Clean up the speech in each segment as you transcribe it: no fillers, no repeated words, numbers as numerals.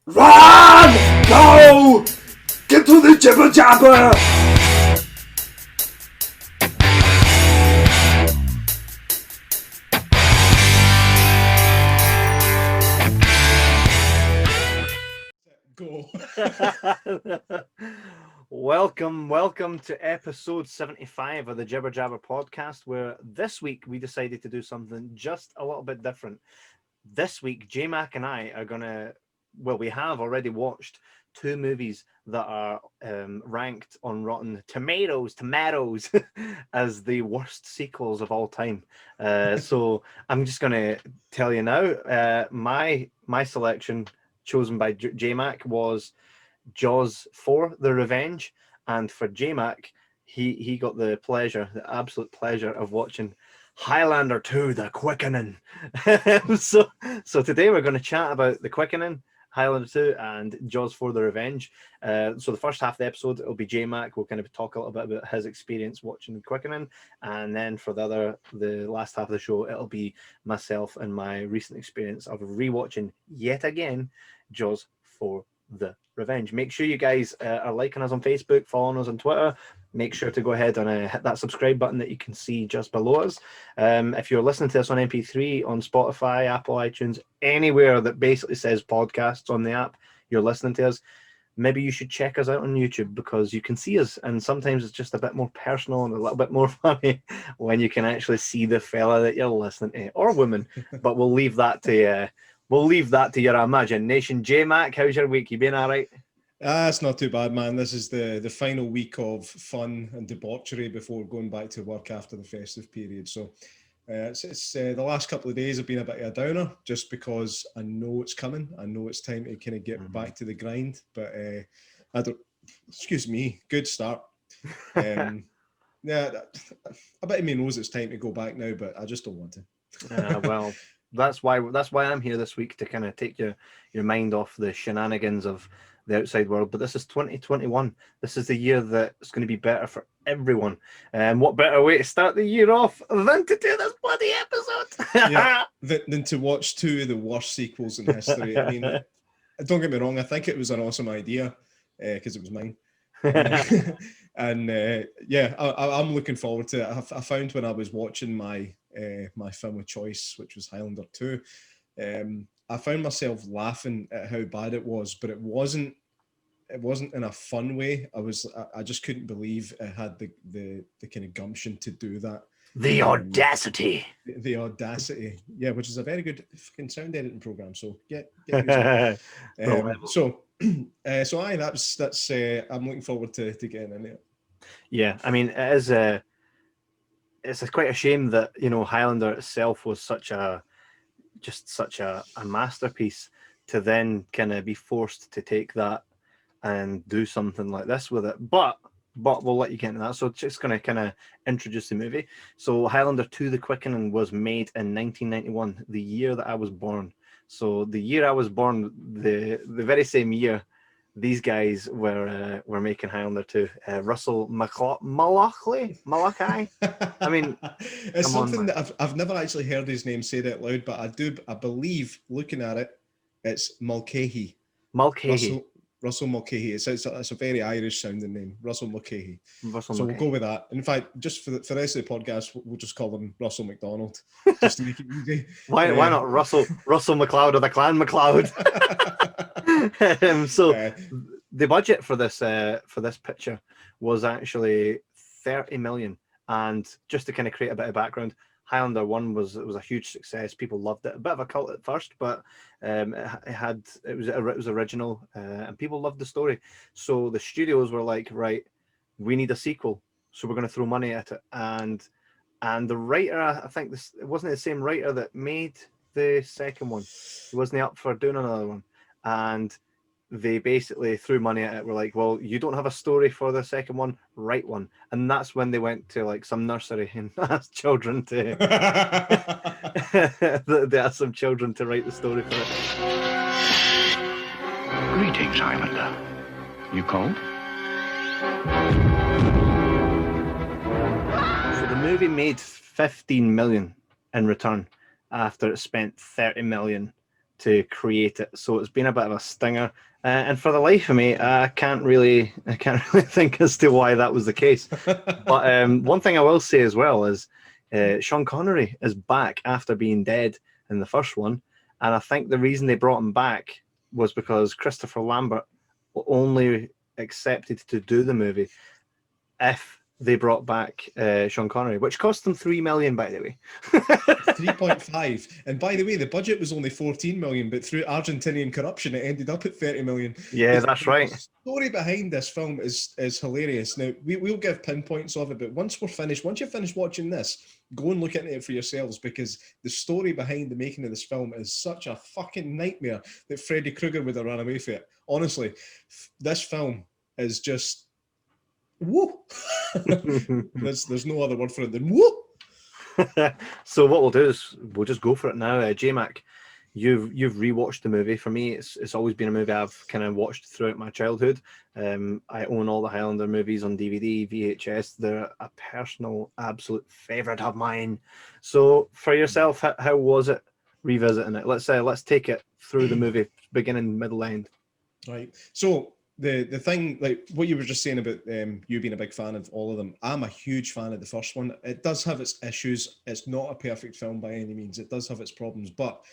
Run! Go! Get to the Jibber Jabber! Go. Welcome to episode 75 of the Jibber Jabber podcast, where this week we decided to do something just a little bit different. This week, J Mack and I are we have already watched two movies that are ranked on Rotten Tomatoes as the worst sequels of all time. So I'm just going to tell you now, my selection chosen by J Mack was Jaws 4, The Revenge, and for J Mac, he got the absolute pleasure of watching Highlander 2, The Quickening. so today we're going to chat about The Quickening, Highlander 2, and Jaws 4, The Revenge. So the first half of the episode, it'll be J Mac. We'll kind of talk a little bit about his experience watching The Quickening, and then for the last half of the show, it'll be myself and my recent experience of rewatching yet again Jaws 4, The Revenge. Make sure you guys are liking us on Facebook, following us on Twitter. Make sure to go ahead and hit that subscribe button that you can see just below us. If you're listening to us on MP3, on Spotify, Apple, iTunes, anywhere that basically says podcasts on the app, you're listening to us, maybe you should check us out on YouTube, because you can see us, and sometimes it's just a bit more personal and a little bit more funny when you can actually see the fella that you're listening to, or woman. But we'll leave that to your imagination. J Mac, how's your week? You been all right? It's not too bad, man. This is the final week of fun and debauchery before going back to work after the festive period. So it's the last couple of days have been a bit of a downer, just because I know it's coming. I know it's time to kind of get back to the grind. But good start. Yeah, a bit of me knows it's time to go back now, but I just don't want to. Well, that's why I'm here this week, to kind of take your mind off the shenanigans of the outside world. But this is 2021. This is the year that it's going to be better for everyone. And what better way to start the year off than to do this bloody episode? Yeah, than to watch two of the worst sequels in history. I mean, don't get me wrong, I think it was an awesome idea, because it was mine. And I'm looking forward to it. I found when I was watching my film of choice, which was Highlander 2, I found myself laughing at how bad it was, but it wasn't in a fun way. I just couldn't believe it had the kind of gumption to do that. The audacity. The audacity. Yeah, which is a very good fucking sound editing program. So get using it. That's I'm looking forward to getting in it. Yeah, I mean, it is it's quite a shame that, Highlander itself was such a masterpiece, to then kind of be forced to take that and do something like this with it. But we'll let you get into that. So just going to kind of introduce the movie. So Highlander 2, The Quickening was made in 1991, the year that I was born. So the year I was born, the very same year, these guys were making Highlander 2. Russell Malachi. I mean, it's something that I've never actually heard his name said out loud, but I believe, looking at it, it's Mulcahy. Russell Mulcahy. It's a very Irish sounding name, Russell Mulcahy. We'll go with that. In fact, just for the rest of the podcast, we'll just call him Russell McDonald, just to make it easy. Why not Russell McLeod, or the Clan McLeod? The budget for this picture was actually 30 million, and just to kind of create a bit of background, Highlander 1 was a huge success. People loved it. A bit of a cult at first, but it was original, and people loved the story. So the studios were like, right, we need a sequel, so we're going to throw money at it. And the writer, I think it wasn't the same writer that made the second one. He wasn't up for doing another one, and they basically threw money at it. We're like, well, you don't have a story for the second one, write one. And that's when they went to like some nursery and asked children to they asked some children to write the story for it. Greetings, Highlander. You cold? So the movie made 15 million in return after it spent 30 million to create it. So it's been a bit of a stinger. And for the life of me, I can't really think as to why that was the case. But one thing I will say as well is Sean Connery is back after being dead in the first one. And I think the reason they brought him back was because Christopher Lambert only accepted to do the movie if they brought back Sean Connery, which cost them $3 million, by the way. 3.5. And by the way, the budget was only 14 million, but through Argentinian corruption, it ended up at 30 million. Yeah, that's right. The story behind this film is hilarious. Now, we'll give pinpoints of it, but once you're finished watching this, go and look at it for yourselves, because the story behind the making of this film is such a fucking nightmare that Freddy Krueger would have run away from it. Honestly, this film is just woo. There's no other word for it than woo. So what we'll do is we'll just go for it now. J Mac, you've rewatched the movie. For me, it's always been a movie I've kind of watched throughout my childhood. I own all the Highlander movies on DVD, VHS. They're a personal, absolute favorite of mine. So for yourself, how was it revisiting it? Let's take it through the movie, beginning, middle, end. Right. So the thing, like what you were just saying about you being a big fan of all of them, I'm a huge fan of the first one. It does have its issues. It's not a perfect film by any means. It does have its problems, but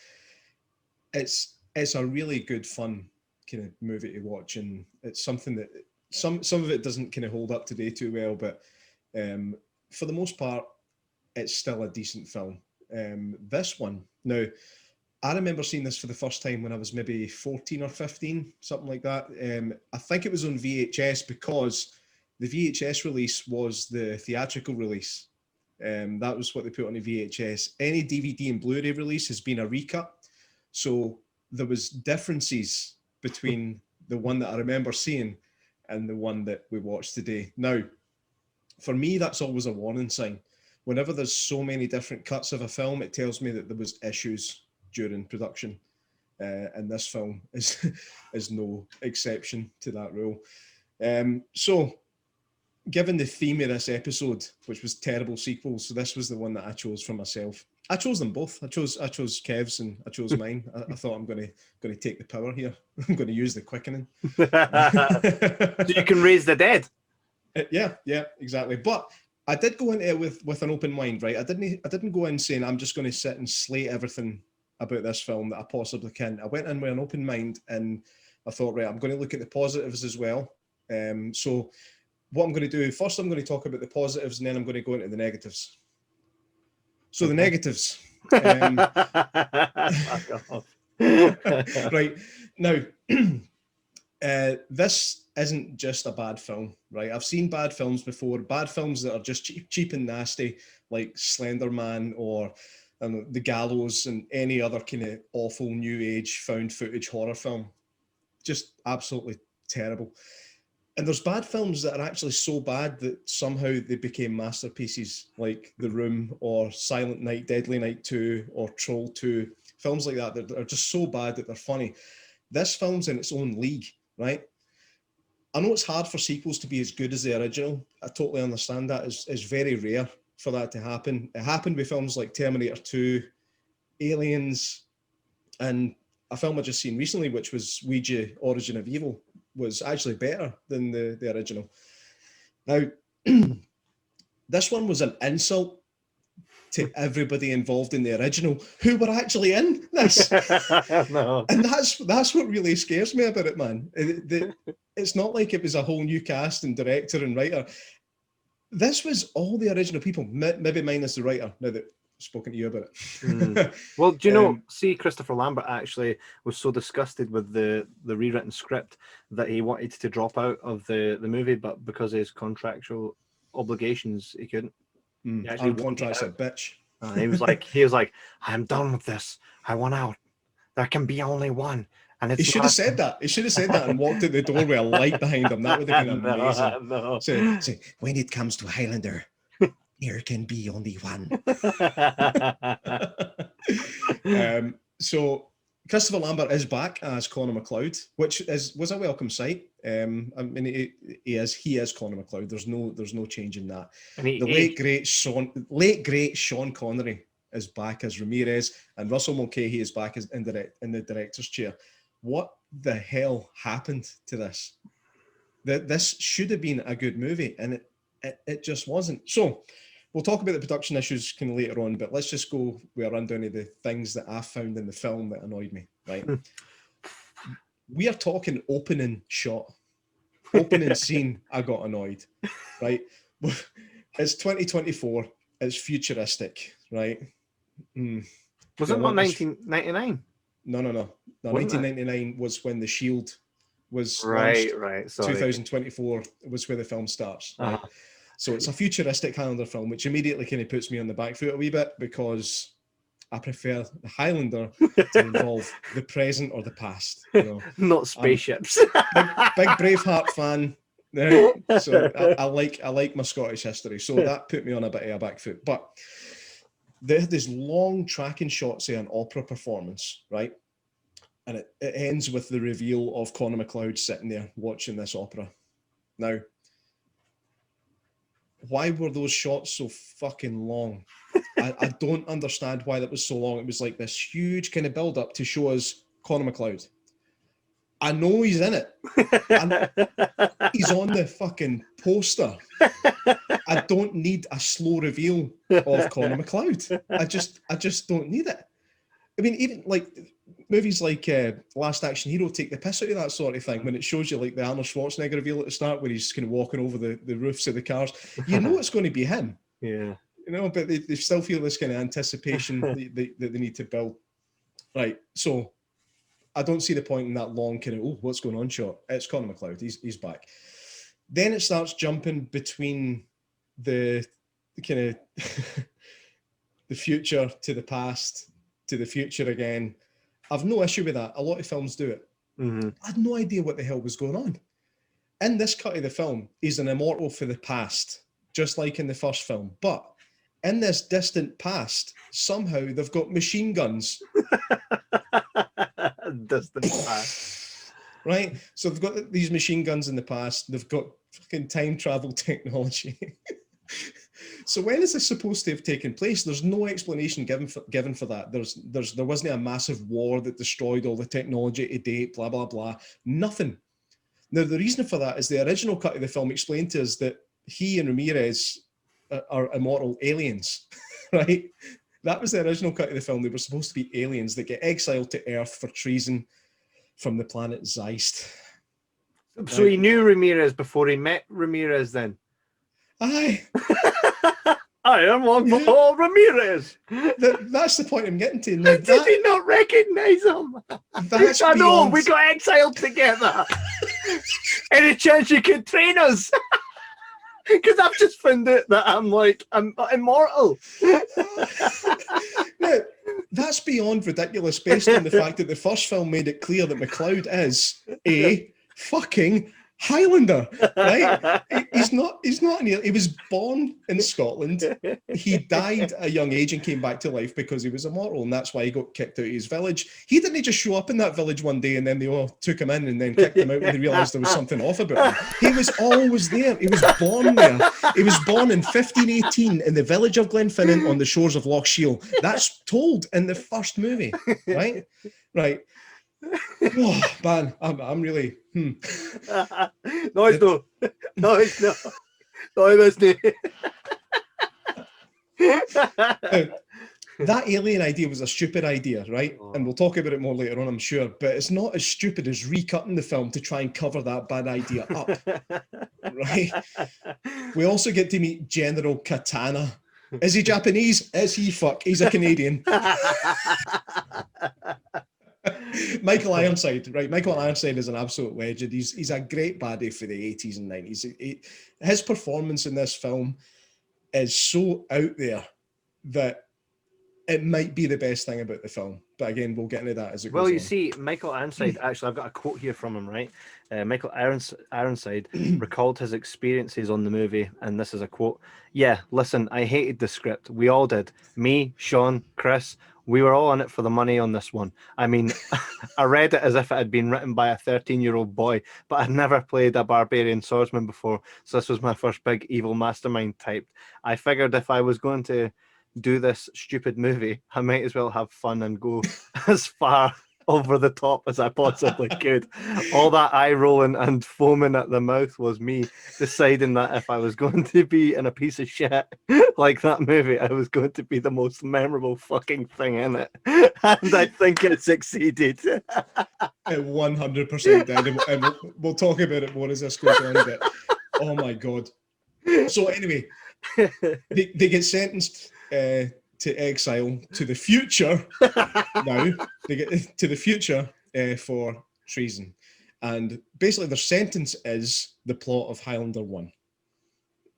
it's a really good fun kind of movie to watch, and it's something that some of it doesn't kind of hold up today too well, but for the most part, it's still a decent film. This one now, I remember seeing this for the first time when I was maybe 14 or 15, something like that. I think it was on VHS, because the VHS release was the theatrical release. That was what they put on the VHS. Any DVD and Blu-ray release has been a recut. So there was differences between the one that I remember seeing and the one that we watched today. Now, for me, that's always a warning sign. Whenever there's so many different cuts of a film, it tells me that there was issues during production, and this film is no exception to that rule. So given the theme of this episode, which was terrible sequels, so this was the one that I chose for myself. I chose them both. I chose Kev's and I chose mine. I thought I'm going to take the power here. I'm going to use the quickening. So you can raise the dead. Yeah, exactly. But I did go into it with an open mind, right? I didn't go in saying I'm just going to sit and slate everything about this film that I possibly can. I went in with an open mind, and I thought, right, I'm going to look at the positives as well. So what I'm going to do, first I'm going to talk about the positives, and then I'm going to go into the negatives. So the negatives. Right. Now, this isn't just a bad film, right? I've seen bad films before, bad films that are just cheap and nasty, like Slender Man or The Gallows and any other kind of awful new age found footage horror film. Just absolutely terrible. And there's bad films that are actually so bad that somehow they became masterpieces, like The Room or Silent Night, Deadly Night 2 or Troll 2. Films like that are just so bad that they're funny. This film's in its own league, right? I know it's hard for sequels to be as good as the original. I totally understand that. It's very rare for that to happen. It happened with films like Terminator 2, Aliens, and a film I just seen recently, which was Ouija, Origin of Evil, was actually better than the original. Now, this one was an insult to everybody involved in the original who were actually in this. No. And that's what really scares me about it, man. It's not like it was a whole new cast and director and writer. This was all the original people, maybe minus the writer, now that I've spoken to you about it. Well, do you know, see, Christopher Lambert actually was so disgusted with the rewritten script that he wanted to drop out of the movie, but because of his contractual obligations, he couldn't. Our contract's a bitch. He was like, I'm done with this. I want out. There can be only one. And he should have said that. He should have said that and walked out the door with a light behind him. That would have been amazing. No. So, when it comes to Highlander, there can be only one. So Christopher Lambert is back as Connor MacLeod, which was a welcome sight. I mean, he is Connor MacLeod. There's no change in that. The late great Sean Connery is back as Ramirez, and Russell Mulcahy is back as in the director's chair. What the hell happened to this? This should have been a good movie, and it just wasn't. So we'll talk about the production issues kind of later on, but let's just go with a rundown of the things that I found in the film that annoyed me, right? We are talking opening shot. Opening scene, I got annoyed, right? It's 2024. It's futuristic, right? Was it not 1999? No. 1999 was when the Shield was right. launched. Sorry. 2024 was where the film starts. Right? So it's a futuristic Highlander film, which immediately kind of puts me on the back foot a wee bit because I prefer the Highlander to involve the present or the past. You know, not spaceships. Big Braveheart fan. Right? So I like my Scottish history. So that put me on a bit of a back foot. But there's long tracking shots of an opera performance, right? And it ends with the reveal of Connor McLeod sitting there watching this opera. Now, why were those shots so fucking long? I don't understand why that was so long. It was like this huge kind of build up to show us Connor McLeod. I know he's in it. He's on the fucking poster. I don't need a slow reveal of Connor McLeod. I just don't need it. I mean, even like movies like Last Action Hero take the piss out of that sort of thing when it shows you like the Arnold Schwarzenegger reveal at the start where he's kind of walking over the roofs of the cars. You know it's going to be him. Yeah. You know, but they still feel this kind of anticipation that they need to build. Right. So I don't see the point in that long kind of, what's going on shot. It's Connor McLeod. He's back. Then it starts jumping between the kind of the future to the past to the future again. I've no issue with that. A lot of films do it. Mm-hmm. I had no idea what the hell was going on. In this cut of the film, he's an immortal for the past, just like in the first film. But in this distant past, somehow they've got machine guns. Distant past. Right? So they've got these machine guns in the past. They've got fucking time travel technology. So when is this supposed to have taken place? There's no explanation given for that. There wasn't a massive war that destroyed all the technology to date, blah, blah, blah. Nothing. Now, the reason for that is the original cut of the film explained to us that he and Ramirez are immortal aliens, right? That was the original cut of the film. They were supposed to be aliens that get exiled to Earth for treason from the planet Zeist. So he knew Ramirez before he met Ramirez then? Aye. I am one for Ramirez. That's the point I'm getting to. Now, Did he not recognize him? I know, we got exiled together. Any chance you could train us? Because I've just found out that I'm immortal. Now, that's beyond ridiculous based on the fact that the first film made it clear that McLeod is a fucking Highlander, right? He's not he was born in Scotland. He died at a young age and came back to life because he was immortal, and that's why he got kicked out of his village. He didn't just show up in that village one day and then they all took him in and then kicked him out when they realised there was something off about him. He was always there. He was born there. He was born in 1518 in the village of Glenfinnan on the shores of Loch Shiel. That's told in the first movie, right? Right. Oh man, I'm really No, it's no. No, it's no. No, it's no. That alien idea was a stupid idea, right? And we'll talk about it more later on, I'm sure. But it's not as stupid as recutting the film to try and cover that bad idea up, right? We also get to meet General Katana. Is he Japanese? Is he He's a Canadian. Michael Ironside, right? Michael Ironside is an absolute legend. He's a great baddie for the 80s and 90s. His performance in this film is so out there that it might be the best thing about the film. But again, we'll get into that as it goes on. Well, you see, Michael Ironside, actually, I've got a quote here from him, right? Michael Ironside recalled his experiences on the movie, and this is a quote. "Yeah, listen, I hated the script. We all did. Me, Sean, Chris, we were all in it for the money on this one. I mean, I read it as if it had been written by a 13-year-old boy, but I'd never played a barbarian swordsman before, so this was my first big evil mastermind type. I figured if I was going to do this stupid movie, I might as well have fun and go as far over the top as I possibly could. All that eye rolling and foaming at the mouth was me deciding that if I was going to be in a piece of shit like that movie, I was going to be the most memorable fucking thing in it. And I think it succeeded. It 100% did. And we'll talk about it more as this goes on. But, oh my God. So anyway, they get sentenced to exile to the future. Now they get to the future for treason, and basically their sentence is the plot of Highlander 1.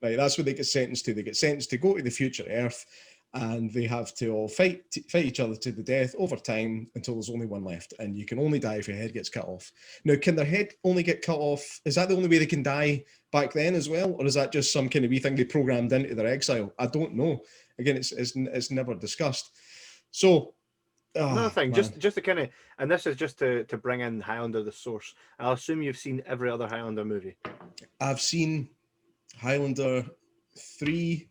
Right, that's what they get sentenced to. They get sentenced to go to the future Earth, and they have to all fight each other to the death over time until there's only one left, and you can only die if your head gets cut off. Now, can their head only get cut off? Is that the only way they can die back then as well, or is that just some kind of wee thing they programmed into their exile? I don't know. Again, it's never discussed. So another thing, just to kind of, and this is just to bring in Highlander the source. I'll assume you've seen every other Highlander movie. I've seen Highlander 3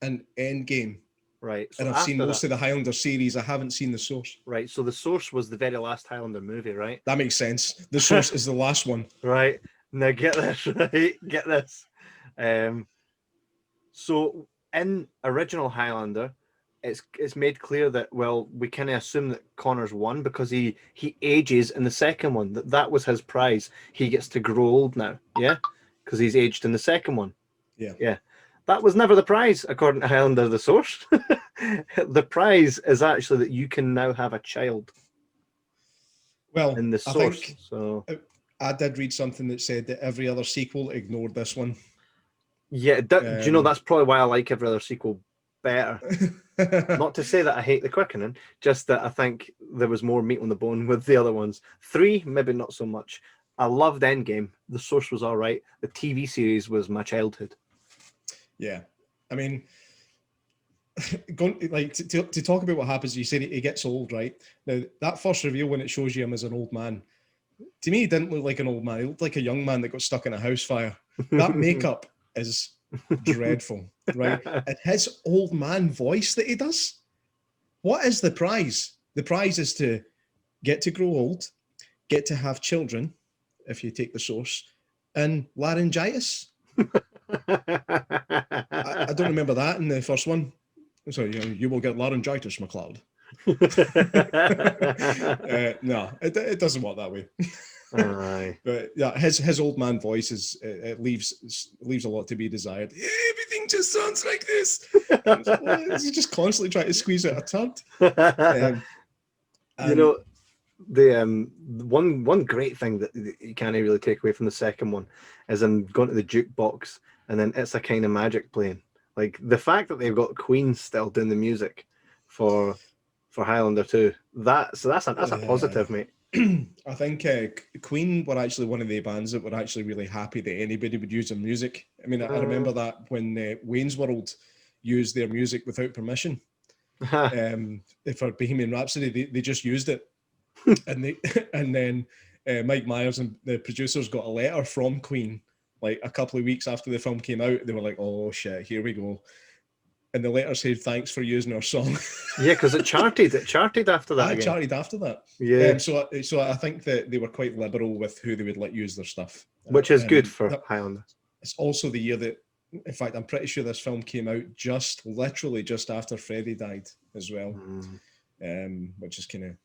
and Endgame. Right. So and I've seen most of the Highlander series. I haven't seen the source. Right. So the source was the very last Highlander movie, right? That makes sense. The source is the last one. Right. Now get this, right? Get this. So in original Highlander, it's made clear that, well, we kind of assume that Connor's won because he ages in the second one. That was his prize. He gets to grow old now, yeah? Because he's aged in the second one. Yeah. Yeah. That was never the prize, according to Highlander the source. The prize is actually that you can now have a child. Well, in the source. I did read something that said that every other sequel ignored this one. Yeah, do you know, that's probably why I like every other sequel better. Not to say that I hate the Quickening, just that I think there was more meat on the bone with the other ones. 3, maybe not so much. I loved Endgame. The source was all right. The TV series was my childhood. Yeah, I mean, to talk about what happens, you said he gets old, right? Now, that first reveal when it shows you him as an old man, to me, he didn't look like an old man. He looked like a young man that got stuck in a house fire. That makeup is dreadful, right? And his old man voice that he does, what is the prize? The prize is to get to grow old, get to have children, if you take the source, and laryngitis. I don't remember that in the first one. So you will get laryngitis, McLeod. No, it doesn't work that way. But yeah, his old man voice it leaves a lot to be desired. Everything just sounds like this. He's just constantly trying to squeeze out a turd. You know, the one great thing that you can't really take away from the second one is them going to the jukebox and then It's a Kind of Magic playing. Like the fact that they've got Queen still doing the music for Highlander 2, that's a positive, mate. I think Queen were actually one of the bands that were actually really happy that anybody would use their music. I mean, I remember that when Wayne's World used their music without permission. For Bohemian Rhapsody, they just used it, and then Mike Myers and the producers got a letter from Queen like a couple of weeks after the film came out. They were like, "Oh shit, here we go." And the letter said, "Thanks for using our song." Yeah, because it charted. It charted after that. It charted after that. Yeah. So I think that they were quite liberal with who they would let use their stuff, which is good for Highlander. It's also the year that, in fact, I'm pretty sure this film came out literally just after Freddie died as well, which is kind of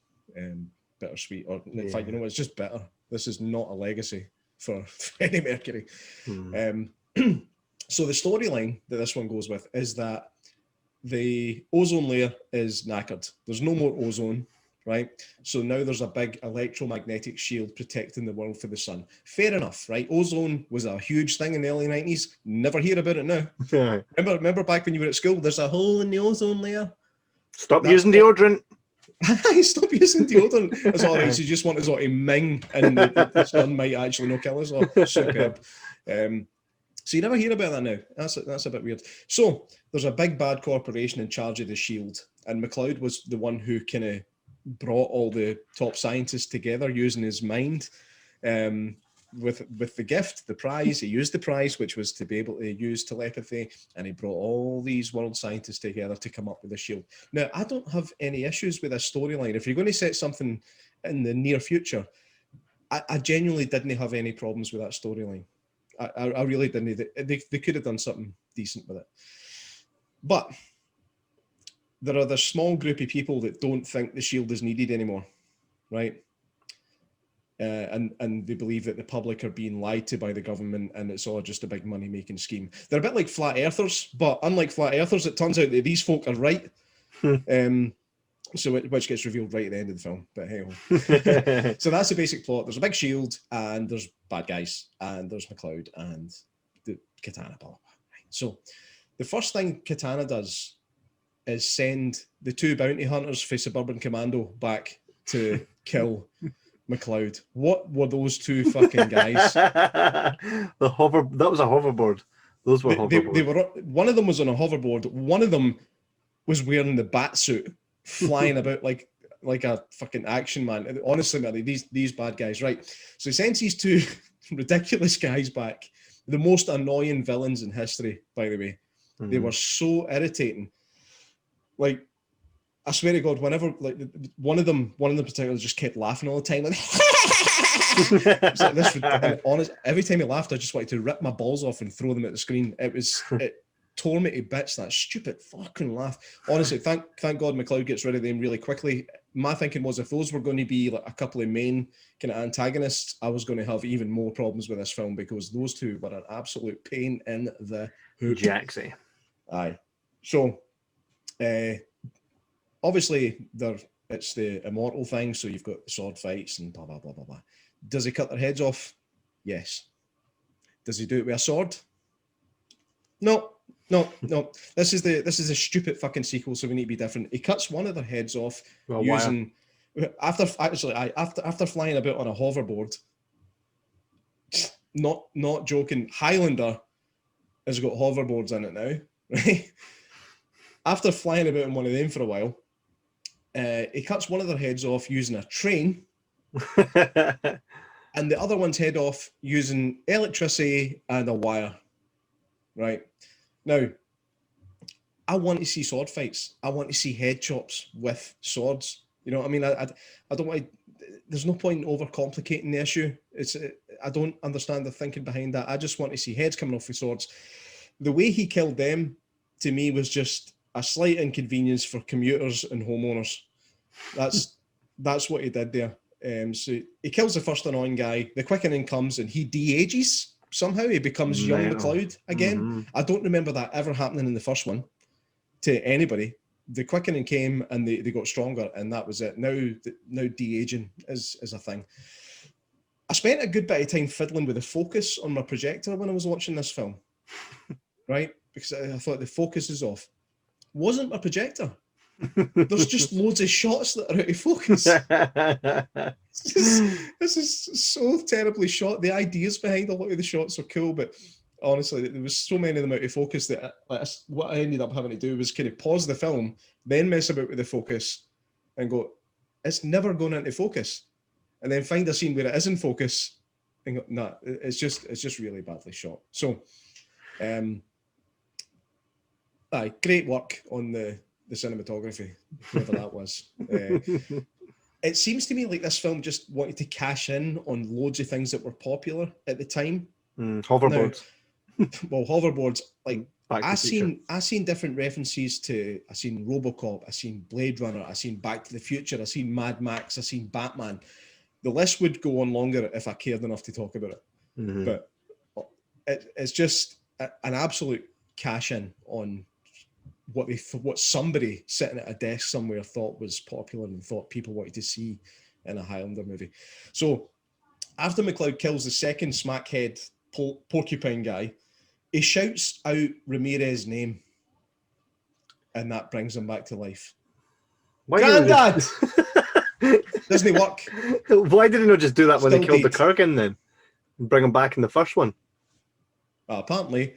bittersweet. Or in fact, it's just bitter. This is not a legacy for Freddie Mercury. So the storyline that this one goes with is that the ozone layer is knackered. There's no more ozone, right? So now there's a big electromagnetic shield protecting the world from the sun. Fair enough, right? Ozone was a huge thing in the early 90s. Never hear about it now. Yeah. Remember back when you were at school, there's a hole in the ozone layer. Stop using deodorant. Stop using deodorant. It's all right. So you just want to sort of ming, and the sun might actually not kill us. Oh, superb. So you never hear about that now. That's a bit weird. So there's a big bad corporation in charge of the shield, and MacLeod was the one who kind of brought all the top scientists together using his mind. with the gift, the prize. He used the prize, which was to be able to use telepathy, and he brought all these world scientists together to come up with a shield. Now, I don't have any issues with a storyline. If you're going to set something in the near future, I genuinely didn't have any problems with that storyline. I really didn't. They could have done something decent with it. But there are the small group of people that don't think the shield is needed anymore, right? And they believe that the public are being lied to by the government and it's all just a big money-making scheme. They're a bit like flat earthers, but unlike flat earthers, it turns out that these folk are right. Which gets revealed right at the end of the film, but hey. So that's the basic plot. There's a big shield, and there's bad guys, and there's McCloud, and the Katana. Blah, blah, blah. So the first thing Katana does is send the two bounty hunters for Suburban Commando back to kill McCloud. What were those two fucking guys? That was a hoverboard. Those were hoverboards. They were. One of them was on a hoverboard. One of them was wearing the bat suit, flying about like a fucking action man. Honestly, man, these bad guys, right? So he sends these two ridiculous guys back, the most annoying villains in history, by the way. Mm-hmm. They were so irritating. Like, I swear to God, whenever like one of them particularly just kept laughing all the time, like, it's like this. And honest, every time he laughed, I just wanted to rip my balls off and throw them at the screen. It tore me to bits, that stupid fucking laugh. Honestly, thank God McCloud gets rid of them really quickly. My thinking was if those were going to be like a couple of main kind of antagonists, I was going to have even more problems with this film because those two were an absolute pain in the hoop. Jaxie. Aye. So, obviously, it's the immortal thing, so you've got sword fights and blah, blah, blah, blah, blah. Does he cut their heads off? Yes. Does he do it with a sword? No. This is a stupid fucking sequel, so we need to be different. He cuts one of their heads off using after flying about on a hoverboard. Not joking. Highlander has got hoverboards in it now, right? After flying about in one of them for a while, he cuts one of their heads off using a train, and the other one's head off using electricity and a wire. Right. Now, I want to see sword fights. I want to see head chops with swords. You know what I mean? I don't want to, there's no point in overcomplicating the issue. I don't understand the thinking behind that. I just want to see heads coming off with swords. The way he killed them, to me, was just a slight inconvenience for commuters and homeowners. That's what he did there. So he kills the first annoying guy. The quickening comes and he de-ages. Somehow he becomes young McCloud again. Mm-hmm. I don't remember that ever happening in the first one to anybody. The quickening came and they got stronger, and that was it. Now de-aging is a thing. I spent a good bit of time fiddling with the focus on my projector when I was watching this film, right? Because I thought the focus is off. Wasn't my projector. There's just loads of shots that are out of focus. This is so terribly shot. The ideas behind a lot of the shots are cool, but honestly, there was so many of them out of focus that what I ended up having to do was kind of pause the film, then mess about with the focus and go, it's never going into focus. And then find a scene where it is in focus and go, nah, it's just really badly shot. So, great work on the cinematography, whatever that was. It seems to me like this film just wanted to cash in on loads of things that were popular at the time. Hoverboards. Hoverboards. Like I seen different references to. I seen RoboCop. I seen Blade Runner. I seen Back to the Future. I seen Mad Max. I seen Batman. The list would go on longer if I cared enough to talk about it. Mm-hmm. But it's just an absolute cash in on what somebody sitting at a desk somewhere thought was popular and thought people wanted to see in a Highlander movie. So after McCloud kills the second smackhead porcupine guy, he shouts out Ramirez's name, and that brings him back to life. Granddad! Doesn't it work? Why did he not just do that when they killed the Kurgan then? And bring him back in the first one? Apparently,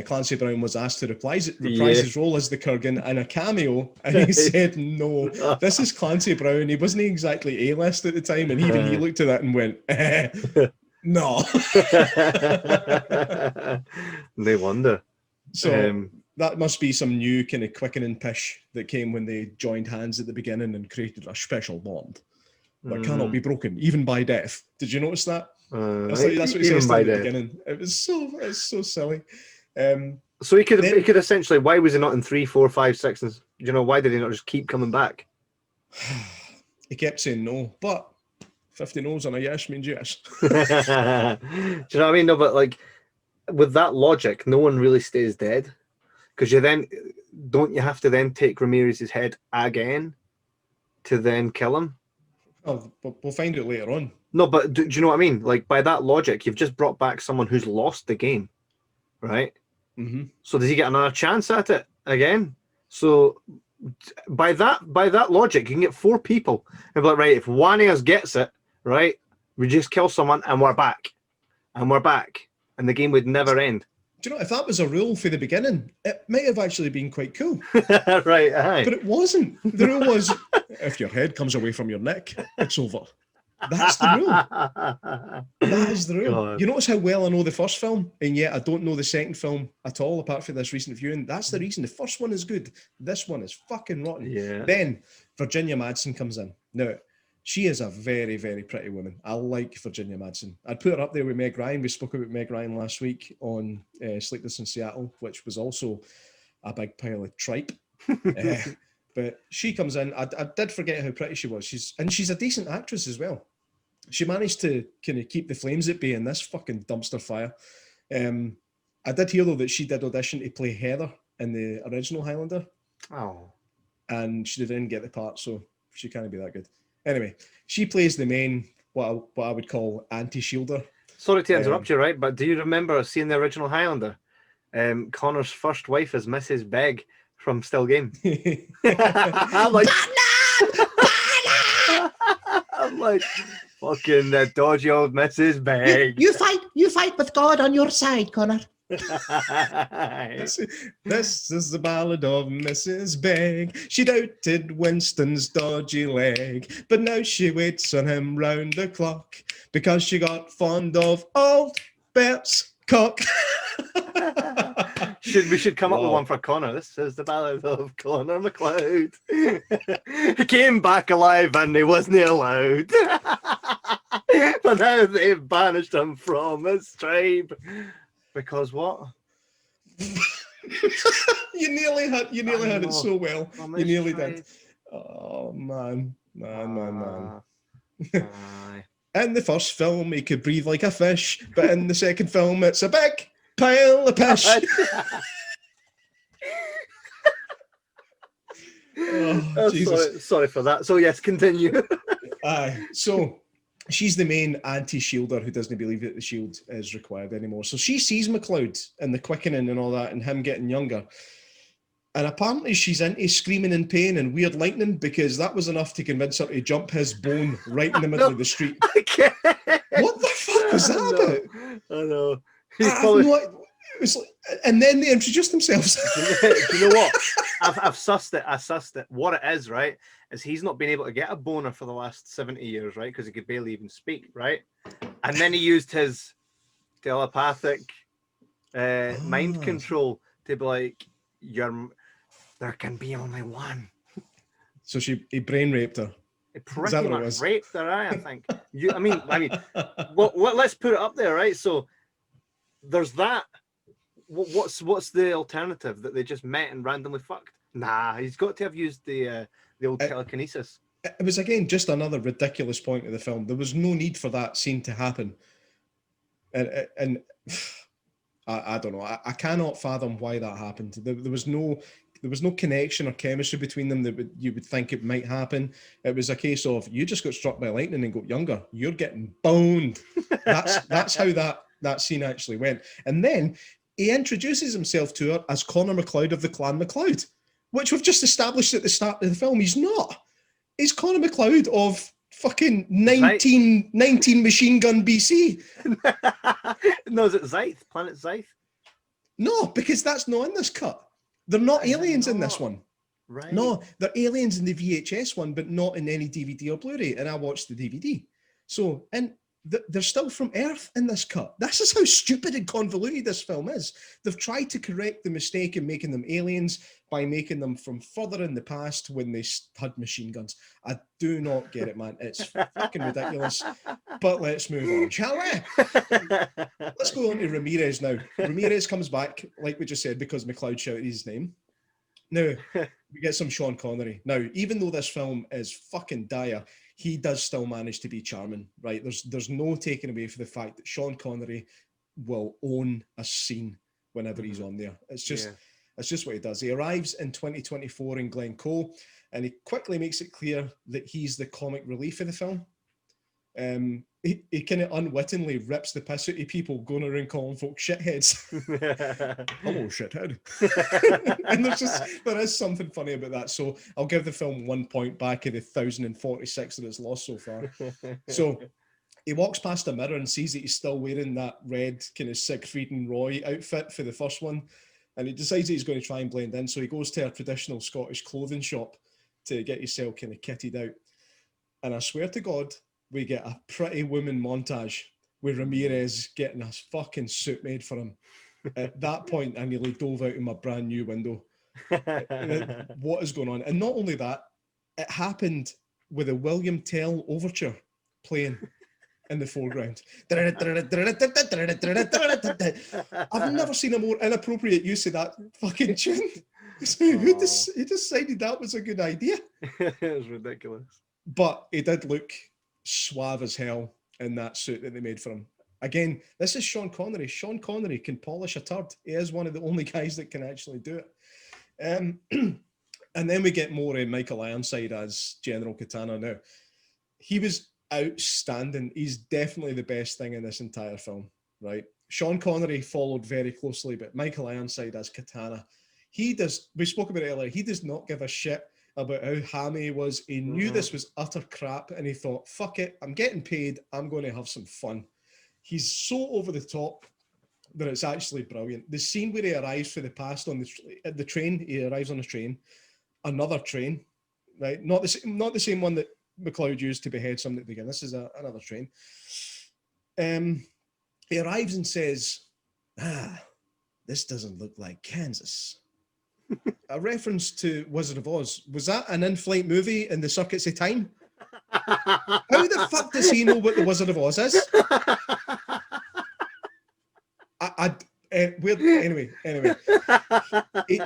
Clancy Brown was asked to reprise his role as the Kurgan in a cameo, and he said no. This is Clancy Brown. He wasn't exactly A-list at the time, and even he looked at that and went, No. No wonder. So that must be some new kind of quickening pish that came when they joined hands at the beginning and created a special bond that cannot be broken, even by death. Did you notice that? That's what he says at the beginning. It's so silly. So he could essentially. Why was he not in 3, 4, 5, 6? And you know, why did he not just keep coming back? He kept saying no, but 50 no's and a yes means yes. Do you know what I mean? No, but like with that logic, no one really stays dead, because you have to then take Ramirez's head again to then kill him. Oh, we'll find out later on. No, but do you know what I mean? Like by that logic, you've just brought back someone who's lost the game, right? Mm-hmm. So does he get another chance at it again? So by that logic, you can get 4 people and be like, right, if one of us gets it, right, we just kill someone and we're back, and the game would never end. Do you know, if that was a rule for the beginning, it might have actually been quite cool. Right, aye. But it wasn't. The rule was, if your head comes away from your neck, it's over. That's the rule. That is the rule. God. You notice how well I know the first film, and yet I don't know the second film at all, apart from this recent viewing. That's the reason. The first one is good. This one is fucking rotten. Yeah. Then Virginia Madsen comes in. Now, she is a very, very pretty woman. I like Virginia Madsen. I'd put her up there with Meg Ryan. We spoke about Meg Ryan last week on Sleepless in Seattle, which was also a big pile of tripe. But she comes in. I did forget how pretty she was. She's a decent actress as well. She managed to kind of keep the flames at bay in this fucking dumpster fire. I did hear, though, that she did audition to play Heather in the original Highlander. Oh. And she didn't get the part, so she can't be that good. Anyway, she plays the main, what I would call anti-shielder. Sorry to interrupt you, right? But do you remember seeing the original Highlander? Connor's first wife is Mrs. Begg from Still Game. I'm like, I'm like, fucking dodgy old Mrs. Begg. You fight with God on your side, Connor. This is the ballad of Mrs. Begg. She doubted Winston's dodgy leg, but now she waits on him round the clock because she got fond of old Bert's cock. We should come up with one for Connor. This is the ballad of Connor MacLeod. He came back alive and he wasn't allowed. But now they've banished him from his tribe. Because what? You nearly had it so well. You nearly did. Oh man. In the first film, he could breathe like a fish, but in the second film, it's a big pile of pish. Sorry for that. So yes, continue. Aye. So she's the main anti-shielder who doesn't believe that the shield is required anymore. So she sees MacLeod and the quickening and all that and him getting younger. And apparently she's into screaming in pain and weird lightning because that was enough to convince her to jump his bone right in the middle of the street. What the fuck was that about? I know. It was like, and then they introduced themselves. Do you know what? I've sussed it. What it is, right, is he's not been able to get a boner for the last 70 years, right, because he could barely even speak, right? And then he used his telepathic mind control to be like, there can be only one. So he brain raped her. It pretty much raped her, I think. I mean, well, let's put it up there, right? So there's that. What's the alternative? That they just met and randomly fucked? Nah, he's got to have used the old telekinesis. It was, again, just another ridiculous point of the film. There was no need for that scene to happen. And I don't know. I cannot fathom why that happened. There was no connection or chemistry between them that you would think it might happen. It was a case of, you just got struck by lightning and got younger. You're getting boned. That's how that scene actually went. And then he introduces himself to her as Connor MacLeod of the Clan MacLeod, which we've just established at the start of the film. He's not. He's Connor MacLeod of fucking 19 Machine Gun BC. No, is it Zyth? Planet Zyth? No, because that's not in this cut. They're not aliens in this one. Right. No, they're aliens in the VHS one, but not in any DVD or Blu-ray. And I watched the DVD. So, and they're still from Earth in this cut. This is how stupid and convoluted this film is. They've tried to correct the mistake in making them aliens by making them from further in the past when they had machine guns. I do not get it, man. It's fucking ridiculous. But let's move on, shall we? Let's go on to Ramirez now. Ramirez comes back, like we just said, because McLeod shouted his name. Now, we get some Sean Connery. Now, even though this film is fucking dire, he does still manage to be charming, right? There's no taking away for the fact that Sean Connery will own a scene whenever he's on there. It's just what he does. He arrives in 2024 in Glencoe, and he quickly makes it clear that he's the comic relief of the film. He kind of unwittingly rips the piss out of people going around calling folks shitheads. Hello, shithead. And there is something funny about that. So I'll give the film 1 point back of the 1,046 that it's lost so far. So he walks past a mirror and sees that he's still wearing that red kind of Siegfried and Roy outfit for the first one. And he decides that he's going to try and blend in. So he goes to a traditional Scottish clothing shop to get himself kind of kitted out. And I swear to God, we get a Pretty Woman montage with Ramirez getting a fucking suit made for him. At that point, I nearly dove out of my brand new window. What is going on? And not only that, it happened with a William Tell overture playing in the foreground. I've never seen a more inappropriate use of that fucking tune. Who decided that was a good idea? It was ridiculous. But he did look suave as hell in that suit that they made for him. Again, this is Sean Connery. Sean Connery can polish a turd. He is one of the only guys that can actually do it. And then we get more Michael Ironside as General Katana. Now, he was outstanding. He's definitely the best thing in this entire film, right? Sean Connery followed very closely, but Michael Ironside as Katana, we spoke about it earlier, he does not give a shit about how hammy he was. He knew this was utter crap, and he thought, fuck it, I'm getting paid, I'm going to have some fun. He's so over the top that it's actually brilliant. The scene where he arrives for the past on the train, he arrives on a train, another train, right? Not the same one that McLeod used to behead somebody at the beginning. This is another train. He arrives and says, this doesn't look like Kansas. A reference to Wizard of Oz. Was that an in-flight movie in the circuits of time? How the fuck does he know what the Wizard of Oz is? Anyway.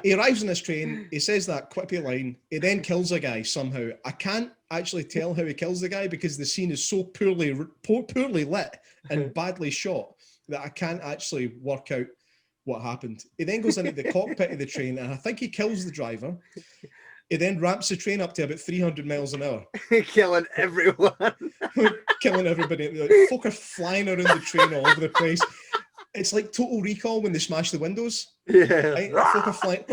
He arrives on this train, he says that quippy line, he then kills a guy somehow. I can't actually tell how he kills the guy because the scene is so poorly lit and badly shot that I can't actually work out what happened. He then goes into the cockpit of the train, and I think he kills the driver. He then ramps the train up to about 300 miles an hour. Killing everyone. Killing everybody. Folk are flying around the train all over the place. It's like Total Recall when they smash the windows. Yeah. Right? Folk are flying.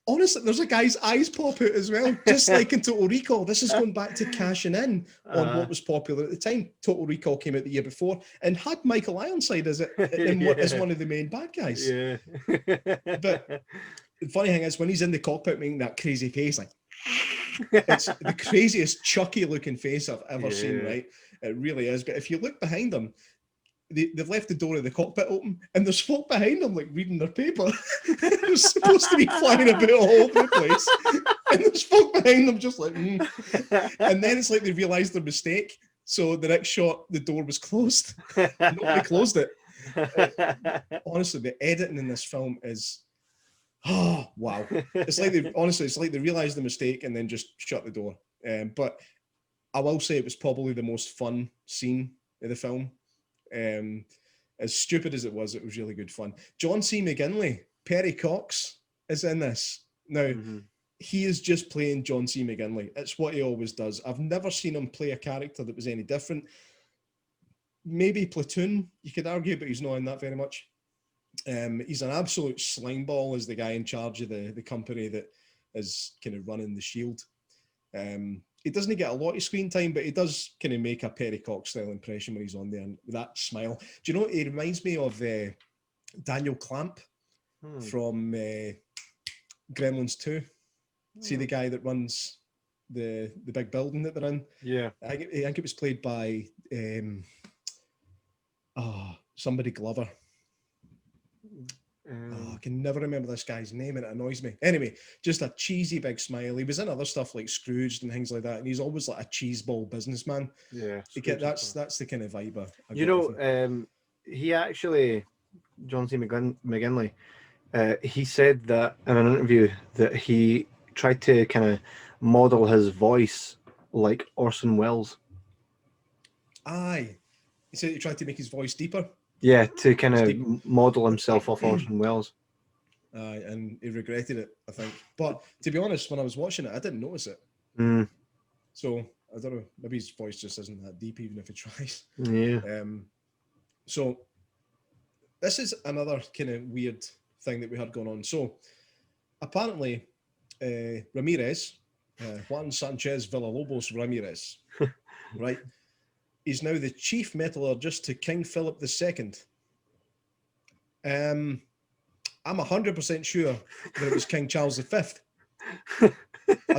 Honestly, there's a guy's eyes pop out as well, just like in Total Recall. This is going back to cashing in on what was popular at the time. Total Recall came out the year before and had Michael Ironside as one of the main bad guys. Yeah. But the funny thing is, when he's in the cockpit making that crazy face, like, it's the craziest Chucky looking face I've ever seen, right? It really is. But if you look behind him, they've left the door of the cockpit open, and there's folk behind them like reading their paper. They're supposed to be flying about all over the place, and there's folk behind them just like, And then it's like they realised their mistake. So the next shot, the door was closed. Nobody closed it. Honestly, the editing in this film is, oh wow! It's like they realised the mistake and then just shut the door. But I will say it was probably the most fun scene in the film. As stupid as it was really good fun. John C. McGinley, Perry Cox, is in this. Now, he is just playing John C. McGinley. It's what he always does. I've never seen him play a character that was any different. Maybe Platoon, you could argue, but he's not in that very much. He's an absolute slimeball as the guy in charge of the company that is kind of running the Shield. He doesn't get a lot of screen time, but he does kind of make a Perry Cox style impression when he's on there, and with that smile. Do you know what? He reminds me of Daniel Clamp from Gremlins 2. See the guy that runs the big building that they're in? Yeah. I think it was played by somebody Glover. I can never remember this guy's name and it annoys me. Anyway, just a cheesy big smile. He was in other stuff like Scrooged and things like that, and he's always like a cheeseball businessman. Yeah, that's the kind of vibe I you know, he actually, John C. McGinley, he said that in an interview that he tried to kind of model his voice like Orson Welles. Aye. He said he tried to make his voice deeper. Yeah, to kind of model himself off Orson Welles. And he regretted it, I think. But to be honest, when I was watching it, I didn't notice it. So I don't know. Maybe his voice just isn't that deep, even if he tries. Yeah. So this is another kind of weird thing that we had going on. So apparently, Ramirez, Juan Sanchez Villalobos Ramirez, right? He's now the chief metallurgist to King Philip II. I'm 100% sure that it was King Charles V. I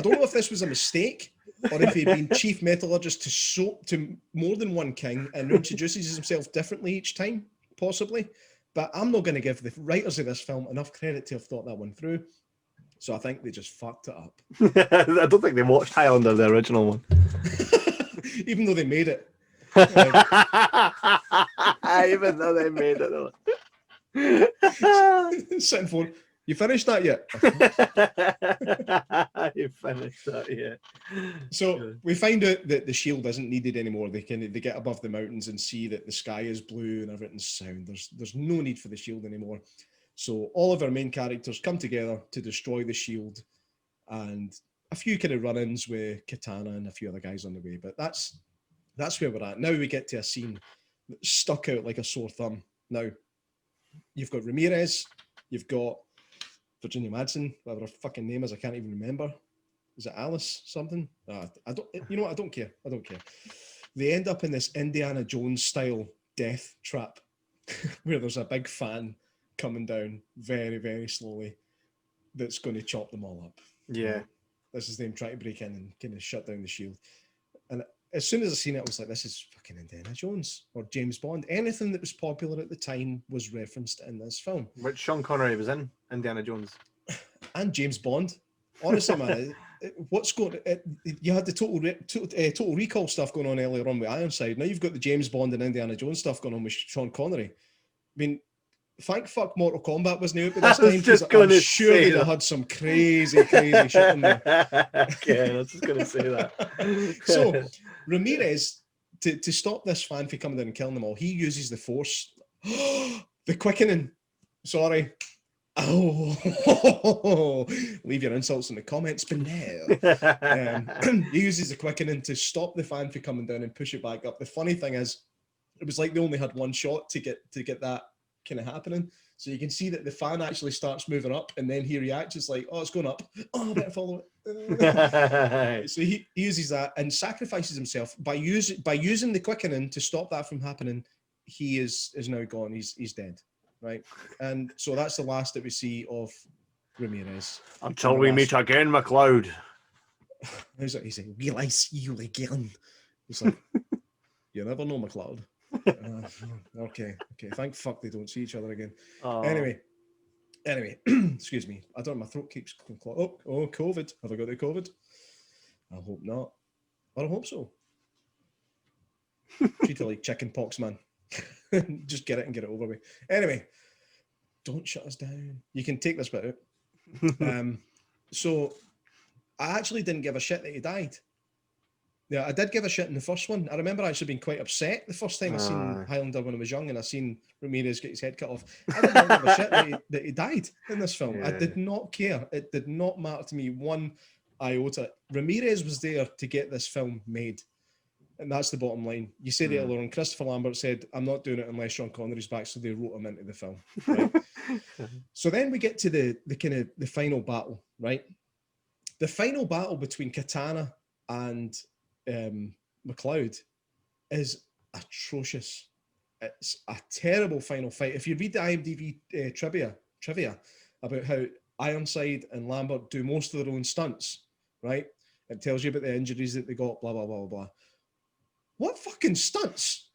don't know if this was a mistake or if he'd been chief metallurgist to more than one king and introduces himself differently each time, possibly. But I'm not going to give the writers of this film enough credit to have thought that one through. So I think they just fucked it up. I don't think they watched Highlander, the original one. Even though they made it. Even though they made it. Sitting for, you finished that yet? You finished that yet? So we find out that the shield isn't needed anymore. They get above the mountains and see that the sky is blue and everything's sound. There's no need for the shield anymore. So all of our main characters come together to destroy the shield, and a few kind of run-ins with Katana and a few other guys on the way. But that's where we're at. Now we get to a scene that stuck out like a sore thumb. Now, you've got Ramirez, you've got Virginia Madsen, whatever her fucking name is, I can't even remember. Is it Alice something? I don't. You know what? I don't care. They end up in this Indiana Jones style death trap where there's a big fan coming down very, very slowly that's going to chop them all up. Yeah. This is them trying to break in and kind of shut down the shield. And as soon as I seen it, I was like, this is fucking Indiana Jones or James Bond. Anything that was popular at the time was referenced in this film. Which Sean Connery was in, Indiana Jones. And James Bond. Honestly, man, what's going you had the Total Recall stuff going on earlier on with Ironside. Now you've got the James Bond and Indiana Jones stuff going on with Sean Connery. I mean, thank fuck Mortal Kombat wasn't out at this time, because I'm sure they'd have had some crazy shit in there. Okay, I was just going to say that. So, Ramirez, to stop this fan from coming in and killing them all, he uses the Force. The Quickening. Sorry. Oh, leave your insults in the comments below. He uses the Quickening to stop the fan from coming down and push it back up. The funny thing is, it was like they only had one shot to get that kind of happening. So you can see that the fan actually starts moving up, and then he reacts. It's like, oh, it's going up. Oh, I better follow it. So he uses that and sacrifices himself by using the Quickening to stop that from happening. He is now gone. He's dead, right? And so that's the last that we see of Ramirez. Until we meet again, McLeod. He's like, will I see you again? He's like, you never know, McLeod. Okay. Thank fuck they don't see each other again. Anyway, excuse me. I don't know, my throat keeps oh, COVID. Have I got the COVID? I hope not. I hope so. Treat it like chicken pox, man. Just get it and get it over with. Anyway, don't shut us down. You can take this bit out. So I actually didn't give a shit that he died. Yeah, I did give a shit in the first one. I remember actually being quite upset the first time I seen Highlander when I was young, and I seen Ramirez get his head cut off. I didn't give a shit that he died in this film. Yeah. I did not care. It did not matter to me one iota. Ramirez was there to get this film made, and that's the bottom line. You said earlier on, Christopher Lambert said, I'm not doing it unless Sean Connery's back, so they wrote him into the film. Right? So then we get to the kind of the final battle, right? The final battle between Katana and McLeod is atrocious. It's a terrible final fight. If you read the IMDb trivia about how Ironside and Lambert do most of their own stunts, right? It tells you about the injuries that they got, blah, blah, blah, blah. What fucking stunts?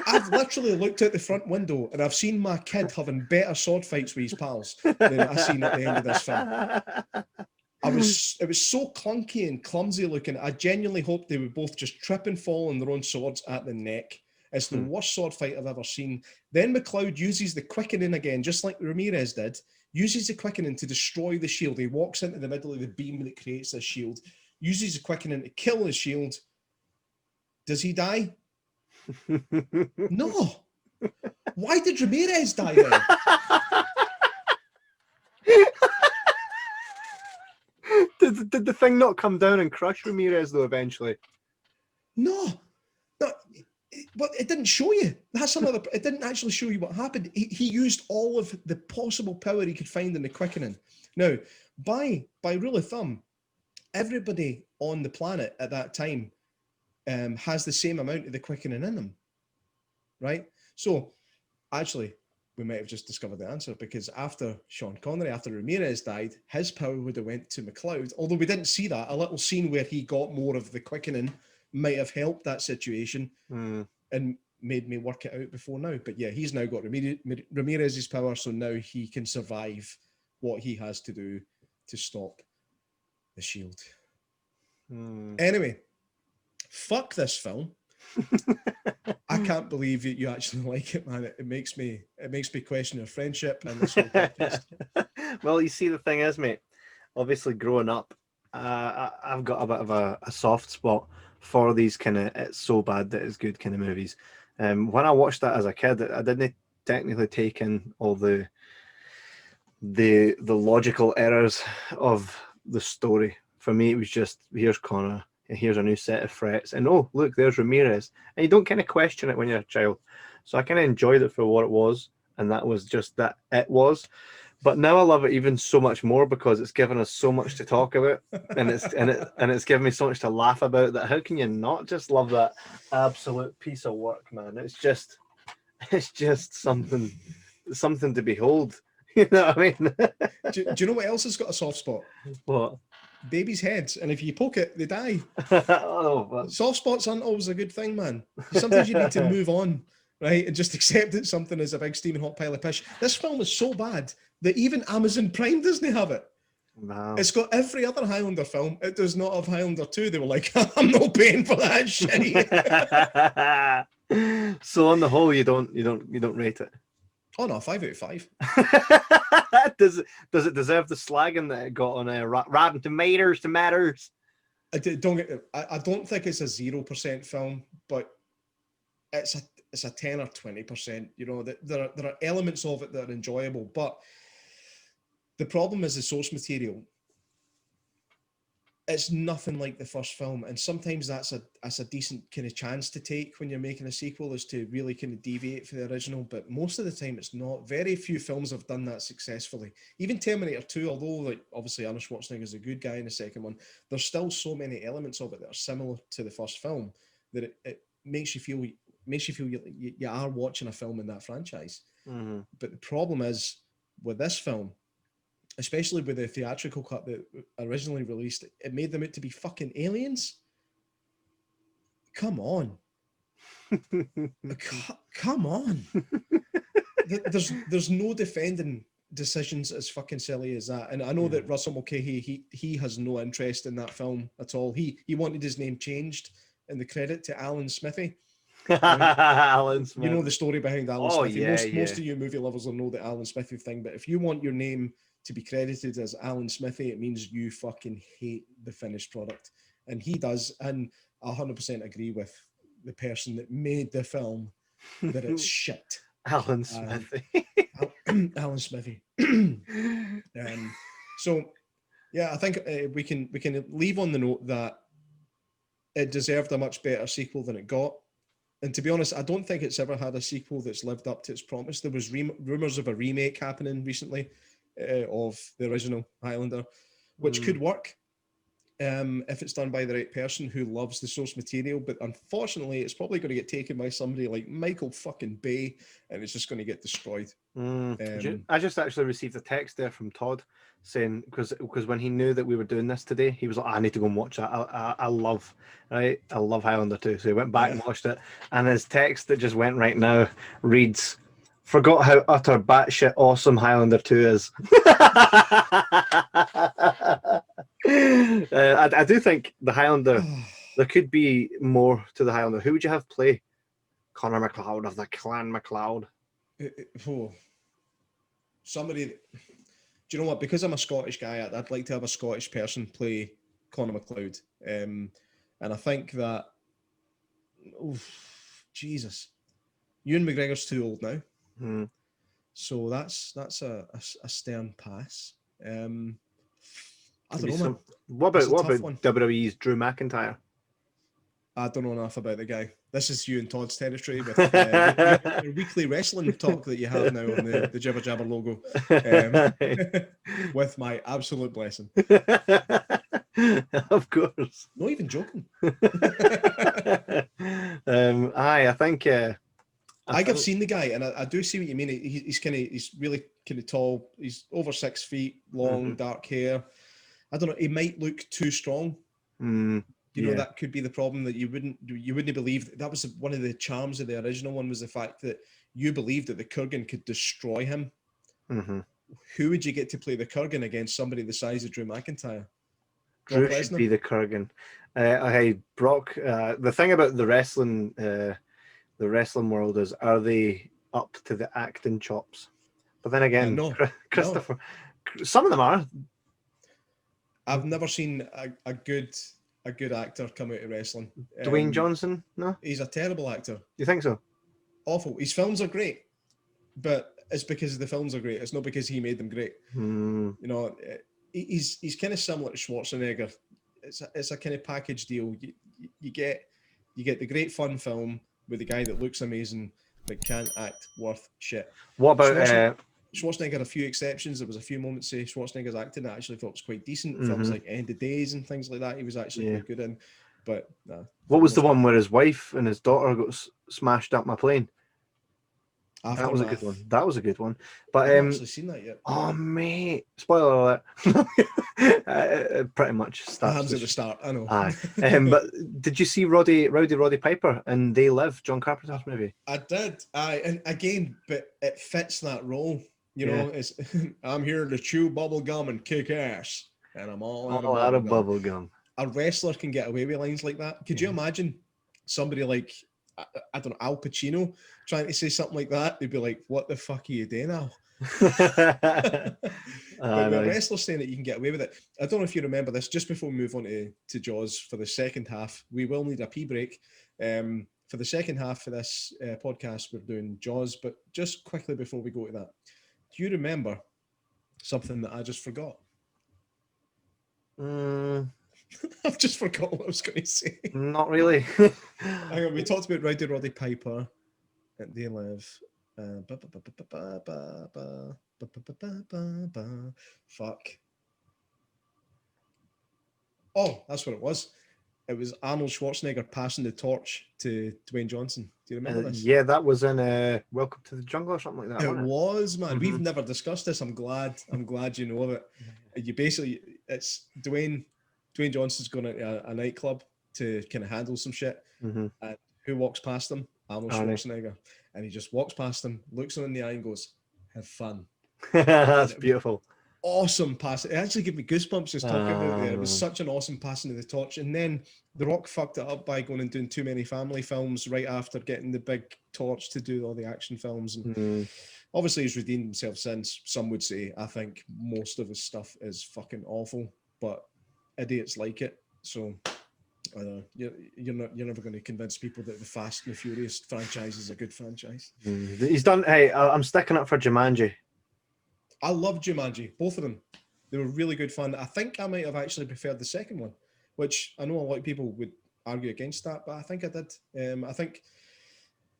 I've literally looked out the front window and I've seen my kid having better sword fights with his pals than I seen at the end of this film. It was so clunky and clumsy looking. I genuinely hoped they would both just trip and fall on their own swords at the neck. It's the worst sword fight I've ever seen. Then McLeod uses the quickening again, just like Ramirez did. Uses the quickening to destroy the shield. He walks into the middle of the beam that creates this shield. Uses the quickening to kill the shield. Does he die? No. Why did Ramirez die then? Did the thing not come down and crush Ramirez though eventually? No. But it didn't show you. That's another. It didn't actually show you what happened. He used all of the possible power he could find in the quickening. Now, by rule of thumb, everybody on the planet at that time has the same amount of the quickening in them, right? So, actually, we might have just discovered the answer, because after Sean Connery, after Ramirez died, his power would have went to McLeod. Although we didn't see that. A little scene where he got more of the quickening might have helped that situation and made me work it out before now. But yeah, he's now got Ramirez's power, so now he can survive what he has to do to stop the shield. Anyway, fuck this film. I can't believe you actually like it, man. It makes me question our friendship and this whole podcast. Well, you see, the thing is, mate, obviously growing up, I've got a bit of a soft spot for these kind of it's so bad that it's good kind of movies. When I watched that as a kid, I didn't technically take in all the logical errors of the story. For me, it was just, here's Connor, and here's a new set of threats, and oh, look, there's Ramirez. And you don't kind of question it when you're a child. So I kind of enjoyed it for what it was, and that was just that it was. But now I love it even so much more because it's given us so much to talk about, and it's given me so much to laugh about. That how can you not just love that absolute piece of work, man? It's just something to behold. You know what I mean? Do you know what else has got a soft spot? What? Babies' heads, and if you poke it, they die. Oh, soft spots aren't always a good thing, man. Sometimes you need to move on, right, and just accept that something is a big steaming hot pile of piss. This film is so bad that even Amazon Prime doesn't have it. Wow. It's got every other Highlander film. It does not have Highlander 2. They were like, I'm not paying for that shit. So on the whole, you don't rate it. Oh no, 5 out of 5. Does it deserve the slagging that it got on Rotten Tomatoes? I don't think it's a 0% film, but it's a 10 or 20%. You know, there are elements of it that are enjoyable, but the problem is the source material. It's nothing like the first film, and sometimes that's a decent kind of chance to take when you're making a sequel, is to really kind of deviate from the original. But most of the time, it's not. Very few films have done that successfully. Even Terminator 2, although like obviously Arnold Schwarzenegger is a good guy in the second one, there's still so many elements of it that are similar to the first film that it makes you feel you are watching a film in that franchise. Mm-hmm. But the problem is with this film, especially with the theatrical cut that originally released, it made them out to be fucking aliens. Come on. Come on. There's no defending decisions as fucking silly as that. And I know that Russell Mulcahy, he has no interest in that film at all. He wanted his name changed in the credit to Alan Smithy. Right? Alan Smithy. You know the story behind Alan Smithy. Yeah, most of you movie lovers will know the Alan Smithy thing, but if you want your name to be credited as Alan Smithy, it means you fucking hate the finished product. And he does, and I 100% agree with the person that made the film that it's shit. Alan Smithy. Alan Smithy. So, yeah, I think we can leave on the note that it deserved a much better sequel than it got. And to be honest, I don't think it's ever had a sequel that's lived up to its promise. There was rumours of a remake happening recently of the original Highlander, which could work. if it's done by the right person who loves the source material. But unfortunately, it's probably going to get taken by somebody like Michael fucking Bay, and it's just going to get destroyed. I just actually received a text there from Todd saying, because when he knew that we were doing this today, he was like, I need to go and watch that. I love Highlander 2. So he went back and watched it, and his text that just went right now reads, "Forgot how utter batshit awesome Highlander 2 is." I do think the Highlander, there could be more to the Highlander. Who would you have play Connor MacLeod of the Clan MacLeod? Somebody, do you know what? Because I'm a Scottish guy, I'd like to have a Scottish person play Connor MacLeod. And I think that, Jesus, Ewan McGregor's too old now. So that's a stern pass. I don't know, man. What about WWE's Drew McIntyre? I don't know enough about the guy. This is you and Todd's territory with your weekly wrestling talk that you have now on the Jibber Jabber logo, with my absolute blessing. Of course. Not even joking. I think I've seen the guy, and I do see what you mean. He's really kind of tall. He's over 6 feet long, dark hair. I don't know. He might look too strong. You know, that could be the problem, that you wouldn't believe. That was one of the charms of the original one, was the fact that you believed that the Kurgan could destroy him. Who would you get to play the Kurgan against somebody the size of Drew McIntyre? Drew should be the Kurgan. Brock. The thing about the wrestling world is, are they up to the acting chops? But then again, no, Christopher, some of them are. I've never seen a good actor come out of wrestling. Dwayne Johnson, no? He's a terrible actor. You think so? Awful. His films are great, but it's because the films are great. It's not because he made them great. You know, he's kind of similar to Schwarzenegger. It's a kind of package deal. You get the great fun film with the guy that looks amazing but can't act worth shit. What about Schwarzenegger had a few exceptions. There was a few moments of Schwarzenegger's acting that I actually thought was quite decent. Films like End of Days and things like that, he was actually quite good in. But what was the one where his wife and his daughter got smashed up my plane? That was a good one. That was a good one. But I haven't actually seen that yet. Oh mate, spoiler alert. Pretty much starts at the start. I know. But did you see Roddy Piper in They Live, John Carpenter's movie? I did. And again, but it fits that role. You know, it's I'm here to chew bubble gum and kick ass, and I'm all out of bubble gum. A wrestler can get away with lines like that. Could you imagine somebody like, I don't know, Al Pacino trying to say something like that? They'd be like, "What the fuck are you doing now?" But a wrestler saying that you can get away with it. I don't know if you remember this. Just before we move on to Jaws for the second half, we will need a pee break. For the second half of this podcast, we're doing Jaws. But just quickly before we go to that, do you remember something that I just forgot? I've just forgot what I was going to say. Not really. Hang on, we talked about Roddy Piper at They Live. Fuck. Oh, that's what it was. It was Arnold Schwarzenegger passing the torch to Dwayne Johnson. Do you remember this? Yeah, that was in Welcome to the Jungle or something like that. It was, man. We've never discussed this. I'm glad you know of it. You basically, it's Dwayne Johnson's going to a nightclub to kind of handle some shit. And who walks past him? Arnold Schwarzenegger. And he just walks past him, looks him in the eye and goes, "Have fun." That's beautiful. Awesome pass. It actually gave me goosebumps just talking about it. It was such an awesome passing of the torch. And then The Rock fucked it up by going and doing too many family films right after getting the big torch to do all the action films. And obviously he's redeemed himself since. Some would say, I think most of his stuff is fucking awful, but idiots like it. So you're never going to convince people that the Fast and the Furious franchise is a good franchise. He's done. Hey, I'm sticking up for Jumanji. I love Jumanji, both of them. They were really good fun. I think I might have actually preferred the second one, which I know a lot of people would argue against that, but I think I did. I think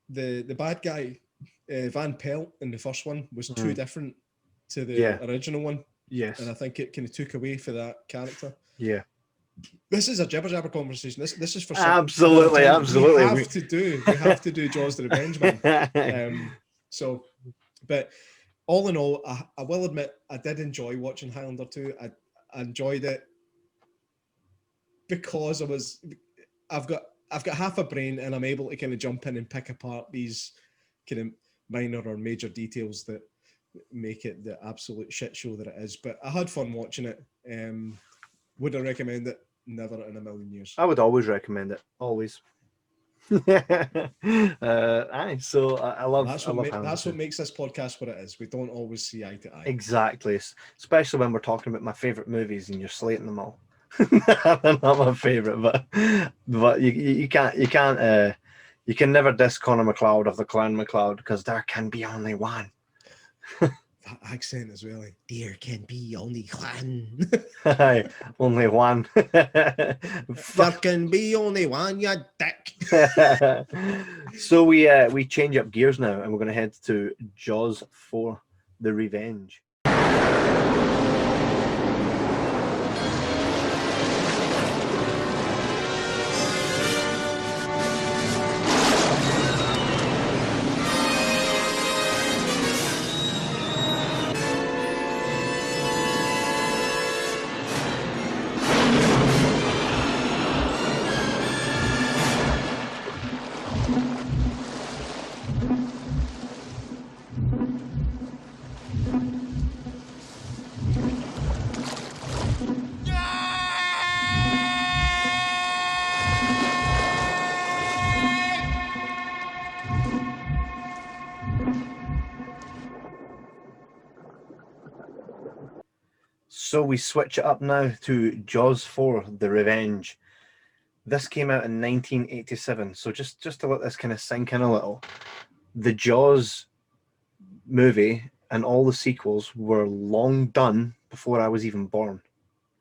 the bad guy, Van Pelt, in the first one was too different to the original one. Yes. And I think it kind of took away for that character. Yeah. This is a jibber jabber conversation. This is for absolutely. We have to do Jaws the Revenge Man. But all in all, I will admit I did enjoy watching Highlander 2. I enjoyed it because I've got half a brain and I'm able to kind of jump in and pick apart these kind of minor or major details that make it the absolute shit show that it is. But I had fun watching it. Would I recommend it? Never in a million years. I would always recommend it. Always. So I love. That's what makes this podcast what it is. We don't always see eye to eye. Exactly, especially when we're talking about my favorite movies and you're slating them all. They're not my favorite, but you can never diss Conor McLeod of the Clan McLeod because there can be only one. That accent as well. There can be only one. Only one. There can be only one, you dick. So we change up gears now, and we're going to head to Jaws 4: The Revenge. So we switch it up now to Jaws 4: The Revenge. This came out in 1987. So just to let this kind of sink in a little, the Jaws movie and all the sequels were long done before I was even born,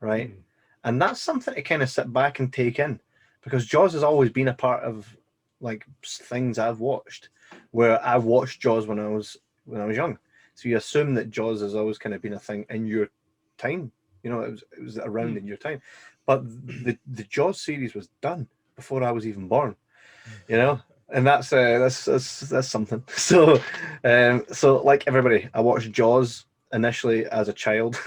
right? And that's something to kind of sit back and take in, because Jaws has always been a part of like things I've watched, where I watched Jaws when I was young. So you assume that Jaws has always kind of been a thing in your time, you know, it was around in your time, but the Jaws series was done before I was even born, you know, and that's something. So like everybody, I watched Jaws initially as a child,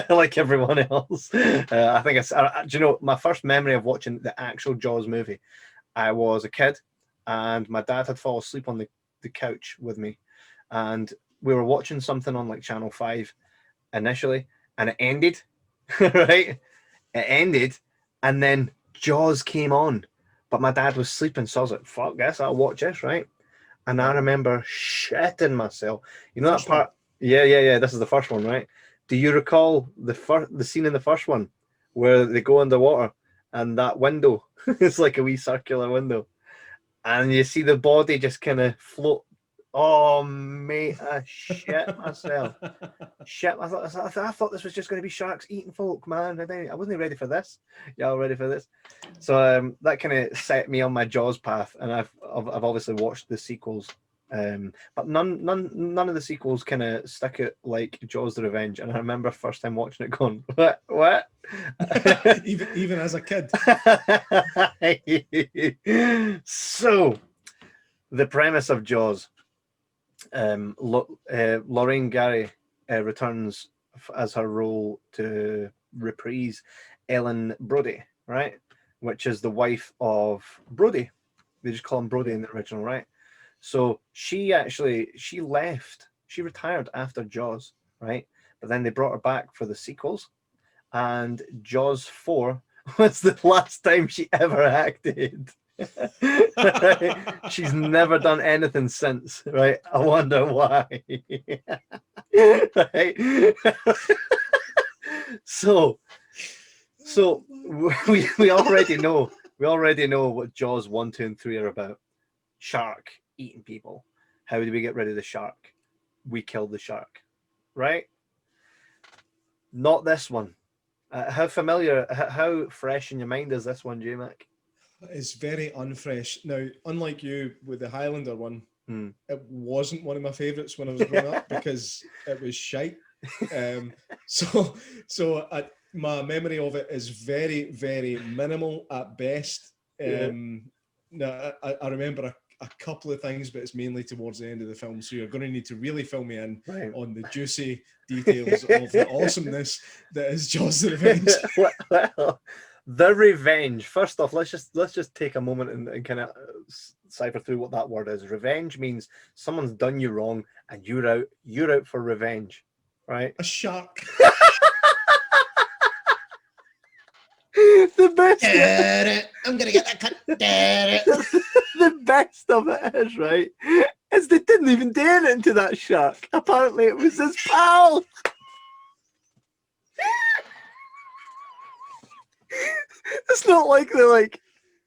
like everyone else. I think do you know, my first memory of watching the actual Jaws movie, I was a kid, and my dad had fallen asleep on the couch with me, and we were watching something on like Channel 5 initially. And it ended, right? It ended, and then Jaws came on. But my dad was sleeping, so I was like, fuck this, I'll watch this, right? And I remember shitting myself. You know that part? Yeah, this is the first one, right? Do you recall the scene in the first one where they go underwater and that window, it's like a wee circular window, and you see the body just kind of float. Oh, mate, I shit myself. I thought this was just going to be sharks eating folk, man. I wasn't ready for this. Y'all ready for this? So that kind of set me on my Jaws path, and I've obviously watched the sequels, but none of the sequels kind of stick it like Jaws: The Revenge. And I remember first time watching it, going, what? even as a kid. So, the premise of Jaws. Lorraine Gary returns as her role to reprise Ellen Brody, right? Which is the wife of Brody. They just call him Brody in the original, right? So she left. She retired after Jaws, right? But then they brought her back for the sequels, and Jaws 4 was the last time she ever acted. Right? She's never done anything since, right? I wonder why. Right? So we already know what Jaws 1, 2, and 3 are about. Shark eating people. How do we get rid of the shark? We kill the shark, right? Not this one. How fresh in your mind is this one, J Mac? It's very unfresh. Now, unlike you with the Highlander one, it wasn't one of my favourites when I was growing up because it was shite. So my memory of it is very, very minimal at best. No, I remember a couple of things, but it's mainly towards the end of the film. So you're going to need to really fill me in on the juicy details of the awesomeness that is Jaws the Revenge. Well, the Revenge. First off, let's just take a moment and kind of cipher through what that word is. Revenge means someone's done you wrong and you're out for revenge, right? A shark. The best. I'm gonna get that cut. The best of it is, right, is they didn't even do anything to that shark. Apparently it was his pal. It's not like they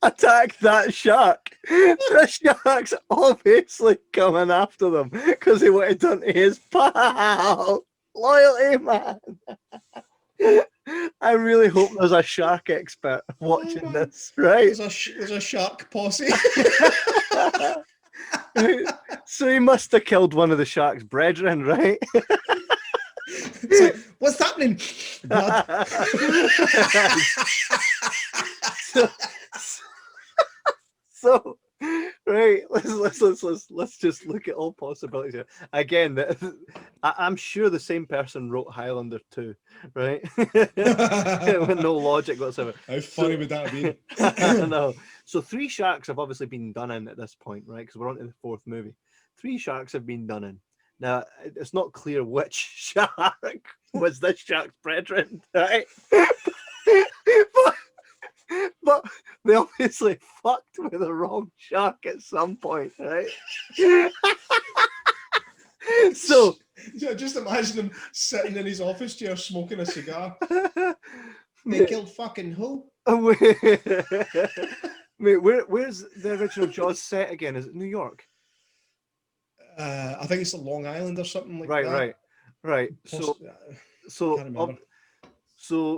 attacked that shark. The shark's obviously coming after them because he wanted done to his pal. Loyalty, man. I really hope there's a shark expert watching this, right? There's a shark posse. So he must have killed one of the shark's brethren, right? It's like, what's happening? Blood. so right, let's just look at all possibilities here. Again, I'm sure the same person wrote Highlander 2, right? With no logic whatsoever. How funny would that have been? I know. So 3 sharks have obviously been done in at this point, right? Because we're on to the 4th movie. 3 sharks have been done in. Now, it's not clear which shark was this shark's brethren, right? But they obviously fucked with the wrong shark at some point, right? So just imagine him sitting in his office chair smoking a cigar. They killed fucking who? Wait, where's the original Jaws set again? Is it New York? I think it's Long Island or something like right, that. Right. So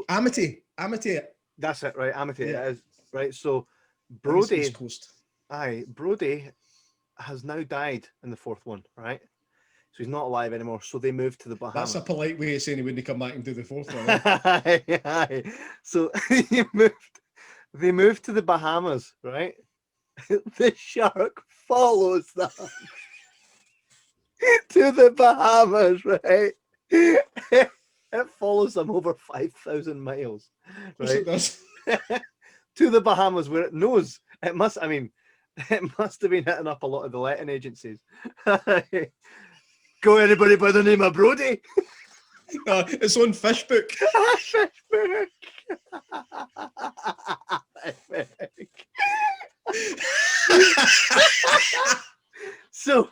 Amity. That's it, right? Amity, Yeah. it is, right? So Brody, East Coast. Brody has now died in the 4th one, right? So he's not alive anymore. So they moved to the Bahamas. That's a polite way of saying he wouldn't come back and do the 4th one. Eh? Aye. So they moved to the Bahamas, right? The shark follows them to the Bahamas, right? It follows them over 5,000 miles, right? To the Bahamas, where it knows it must. I mean, it must have been hitting up a lot of the letting agencies. Go anybody by the name of Brody? It's on Fishbook. Fishbook. So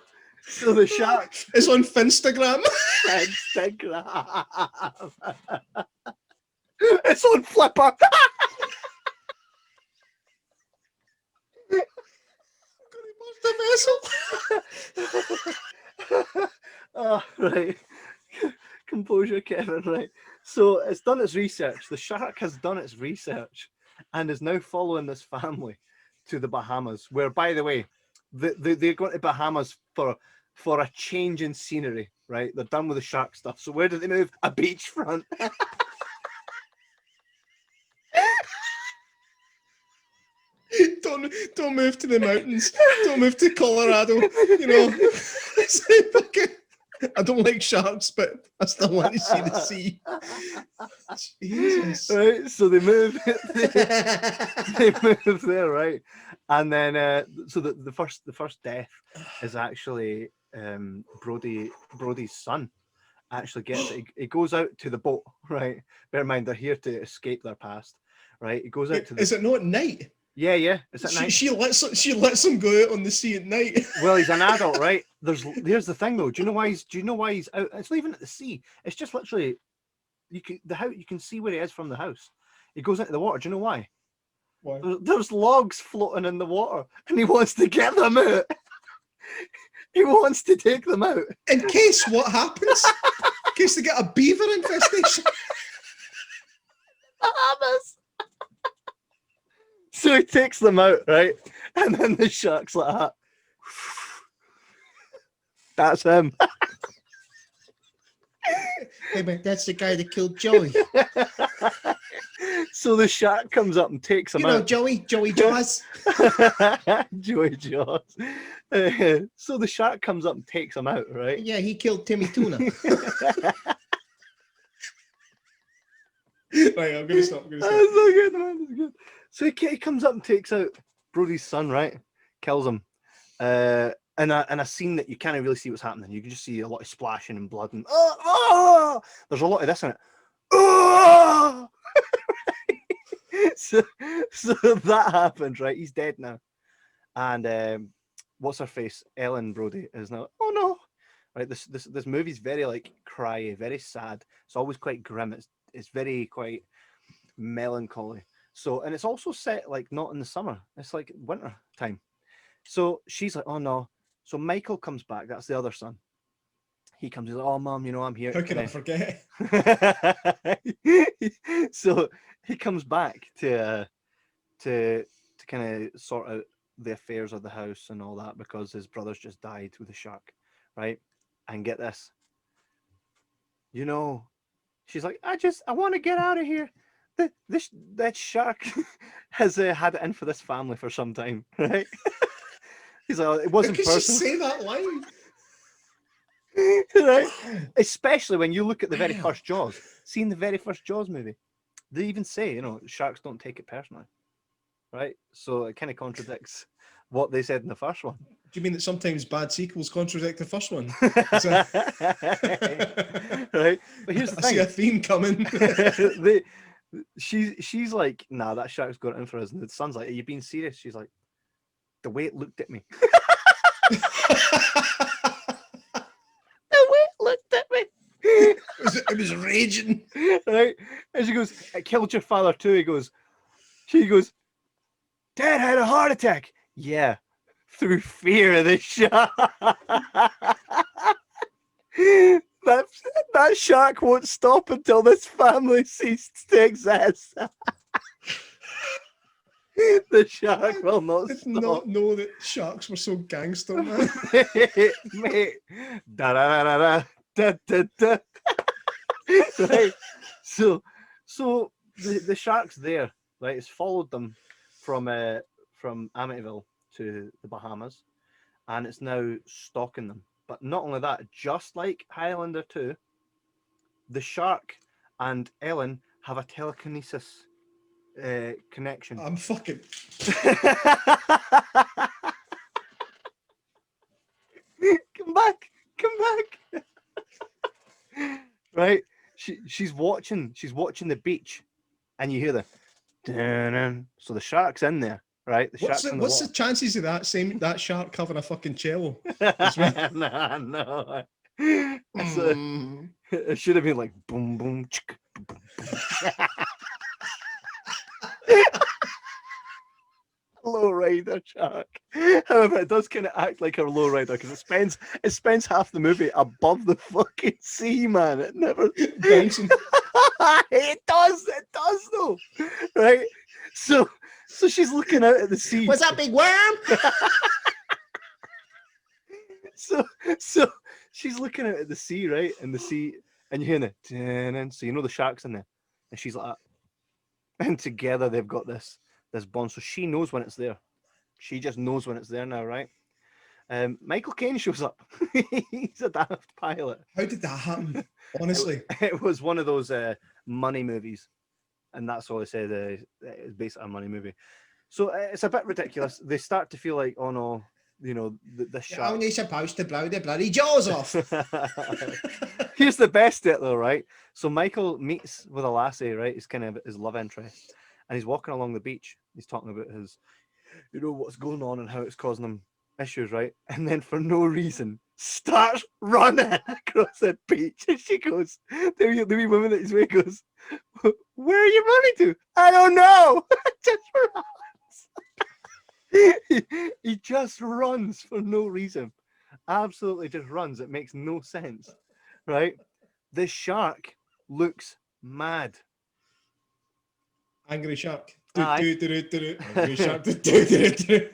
the shark. It's on Finstagram. Instagram. It's on Flipper. The vessel. Oh, right. Composure, Kevin, right. So it's done its research. The shark has done its research and is now following this family to the Bahamas, where, by the way, they're going to Bahamas for a change in scenery, right? They're done with the shark stuff. So where do they move? A beachfront. Don't move to the mountains. Don't move to Colorado. You know, it's like fucking, I don't like sharks, but I still want to see the sea. Jesus. Right, so they move. They move there, right? And then, so the first death is actually Brody's son. Actually gets it. He goes out to the boat, right? Bear in mind they're here to escape their past, right? He goes out to the. Is it not at night? Yeah. It's at night. She lets him go out on the sea at night. Well, he's an adult, right? Here's the thing though. Do you know why he's out? It's not even at the sea. It's just literally you can see where he is from the house. He goes into the water. Do you know why? Why? There's logs floating in the water, and he wants to get them out. He wants to take them out. In case what happens? In case they get a beaver infestation. Bahamas. So he takes them out, right? And then the shark's like that. That's him. Hey man, that's the guy that killed Joey. So the shark comes up and takes him You know, out. Joey Jaws. Joey Jaws. So the shark comes up and takes him out, right? Yeah, he killed Timmy Tuna. Right, I'm gonna stop. That's so good, man. That's good. So he comes up and takes out Brody's son, right? Kills him. In a scene that you can't really see what's happening. You can just see a lot of splashing and blood and there's a lot of this in it. so that happens, right? He's dead now. And what's her face? Ellen Brody is now. Oh no! Right, this movie's very like cryy, very sad. It's always quite grim. It's very quite melancholy. So, and it's also set like not in the summer. It's like winter time. So she's like, oh no. So Michael comes back. That's the other son. He comes. He's like, oh mom, you know I'm here. How can I forget? So he comes back to kind of sort out the affairs of the house and all that because his brother's just died with a shark, right? And get this. You know, she's like, I want to get out of here. That shark has had it in for this family for some time, right? He's like, it wasn't How could personal. she say that line? Right? Especially when you look at the very first Jaws. Seeing the very first Jaws movie, they even say, you know, sharks don't take it personally, right? So it kind of contradicts what they said in the first one. Do you mean that sometimes bad sequels contradict the first one? Right? But here's the I see a thing. theme coming. She's like, nah, that shark's got it in for us. And the son's like, are you being serious? She's like, the way it looked at me. The way it looked at me. It was raging. Right? And she goes, it killed your father too. She goes, Dad had a heart attack. Yeah, through fear of the shark. That shark won't stop until this family ceases to exist. The shark will not I did stop. not know that sharks were so gangster, man. Mate. Da da da da da da da. Right. So the shark's there, right? It's followed them from Amityville to the Bahamas, and it's now stalking them. But not only that, just like Highlander 2, the shark and Ellen have a telekinesis connection. I'm fucking. Come back. Right? She's watching the beach, and you hear the dun-dun. So the shark's in there, right? The shark's in the What's water. the chances of that shark having a fucking cello? No. It should have been like boom boom. Chick, boom, boom. Lowrider shark. However, it does kind of act like a lowrider because it spends half the movie above the fucking sea, man. It never Bouncing. it does though, right? So she's looking out at the sea. What's up, big worm? So she's looking out at the sea, right? And the sea, and you're hearing it, and so you know the shark's in there, and she's like that. And together they've got this bond. So she knows when it's there. She just knows when it's there now, right? Michael Caine shows up. He's a daft pilot. How did that happen? Honestly, it was one of those money movies, and that's all I said. It's basically a money movie. So it's a bit ridiculous. They start to feel like, oh no, you know, the You're shark. only supposed to blow the bloody jaws off. Here's the best bit though, right? So Michael meets with a lassie, right? It's kind of his love interest, and he's walking along the beach. He's talking about his, you know, what's going on and how it's causing him issues, right? And then for no reason starts running across the beach, and she goes, the wee woman that he's with goes, where are you running to? I don't know. Just runs. He just runs for no reason. Absolutely just runs. It makes no sense, right? The shark looks mad. angry shark. Aye. Angry shark.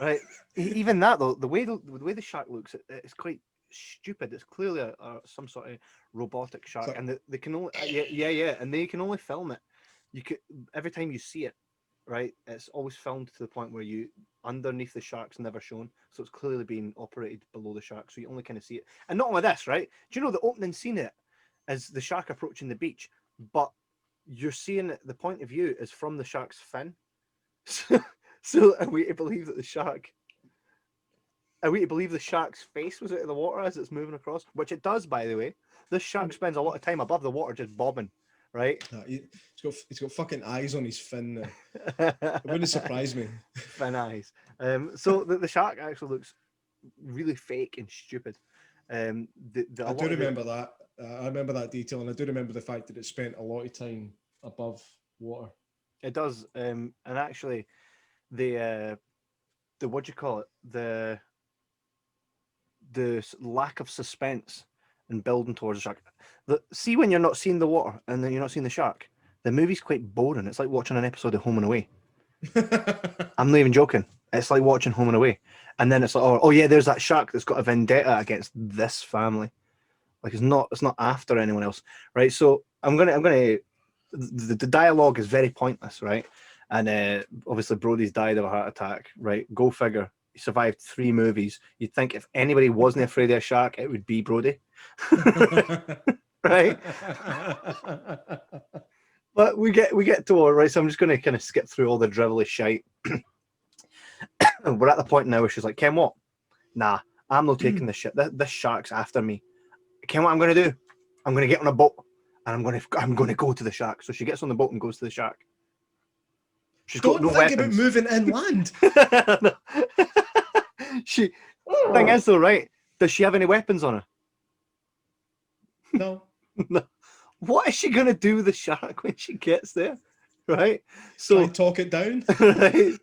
Right. Even that though, the way the shark looks, it's quite stupid. It's clearly some sort of robotic shark, Like, and they can only yeah, and they can only film it you could every time you see it, right, it's always filmed to the point where you underneath the shark's never shown, so it's clearly being operated below the shark, so you only kind of see it. And not only this, right? Do you know the opening scene it is the shark approaching the beach, but you're seeing it, the point of view is from the shark's fin. So are we to believe that the shark? Are we to believe the shark's face was out of the water as it's moving across? Which it does, by the way. This shark spends a lot of time above the water just bobbing, right? He's got fucking eyes on his fin. It wouldn't surprise me. Fin eyes. So the shark actually looks really fake and stupid. I do remember that. I remember that detail, and I do remember the fact that it spent a lot of time above water. It does, and actually, the what do you call it? The lack of suspense and building towards the shark. See when you're not seeing the water and then you're not seeing the shark, the movie's quite boring. It's like watching an episode of Home and Away. I'm not even joking. It's like watching Home and Away, and then it's like, oh yeah, there's that shark that's got a vendetta against this family. Like it's not after anyone else, right? So the dialogue is very pointless, right? And obviously Brody's died of a heart attack, right? Go figure. He survived 3 movies. You'd think if anybody wasn't afraid of a shark, it would be Brody, right? But we get to all right. So I'm just going to kind of skip through all the drivelly shite. We're at the point now where she's like, Ken, what? Nah, I'm not taking this shit. This shark's after me. Ken, what I'm going to do? I'm going to get on a boat and I'm going to go to the shark. So she gets on the boat and goes to the shark. She's got no weapons. Don't think about moving inland. Thing is though, right? Does she have any weapons on her? No. No. What is she gonna do with the shark when she gets there? Right? So try and talk it down. Right.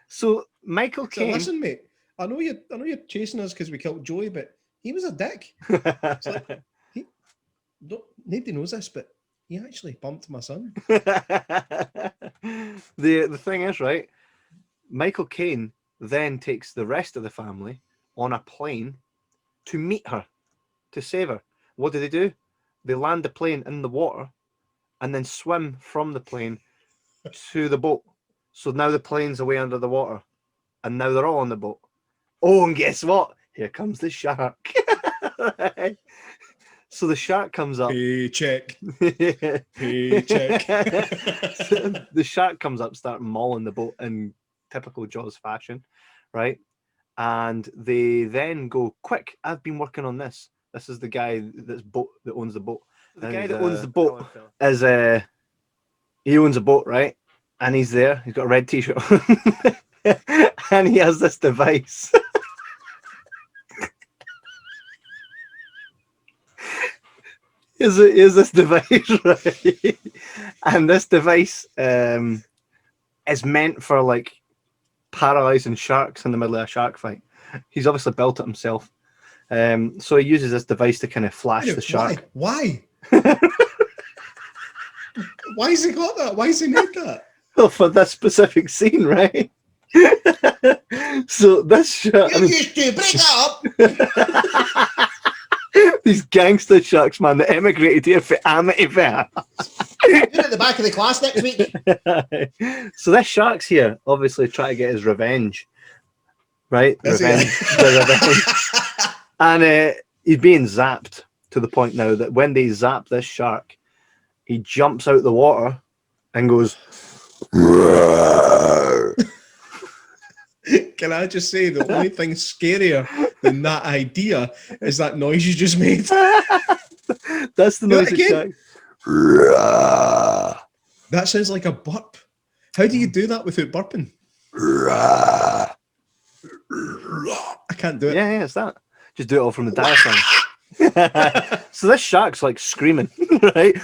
So Michael Caine. Listen, mate. I know you're chasing us because we killed Joey, but he was a dick. It's like, nobody knows this, but he actually bumped my son. The thing is, right? Michael Caine then takes the rest of the family on a plane to meet her, to save her. What do? They land the plane in the water and then swim from the plane to the boat. So now the plane's away under the water and now they're all on the boat. Oh, and guess what? Here comes the shark. So the shark comes up. Paycheck. Paycheck. So the shark comes up, start mauling the boat in typical Jaws fashion, right? And they then go, quick, I've been working on this. This is the guy that owns the boat. The guy that owns the boat is he owns a boat, right? And he's there. He's got a red t-shirt on. And he has this device. Is this device, right? And this device is meant for like paralyzing sharks in the middle of a shark fight. He's obviously built it himself. So he uses this device to kind of flash the shark. Why? Why has he got that? Why has he made that? Well, for this specific scene, right? So this shark. You used to break that up. These gangster sharks, man, that emigrated here for Amityville. You're at the back of the class next week. So this shark's here, obviously trying to get his revenge, right? Revenge. And he's being zapped to the point now that when they zap this shark, he jumps out the water and goes. Can I just say the only thing scarier than that idea is that noise you just made? That's the noise of shark. That sounds like a burp. How do you do that without burping? I can't do it. Yeah, it's that. Just do it all from the diaphragm. So this shark's like screaming, right?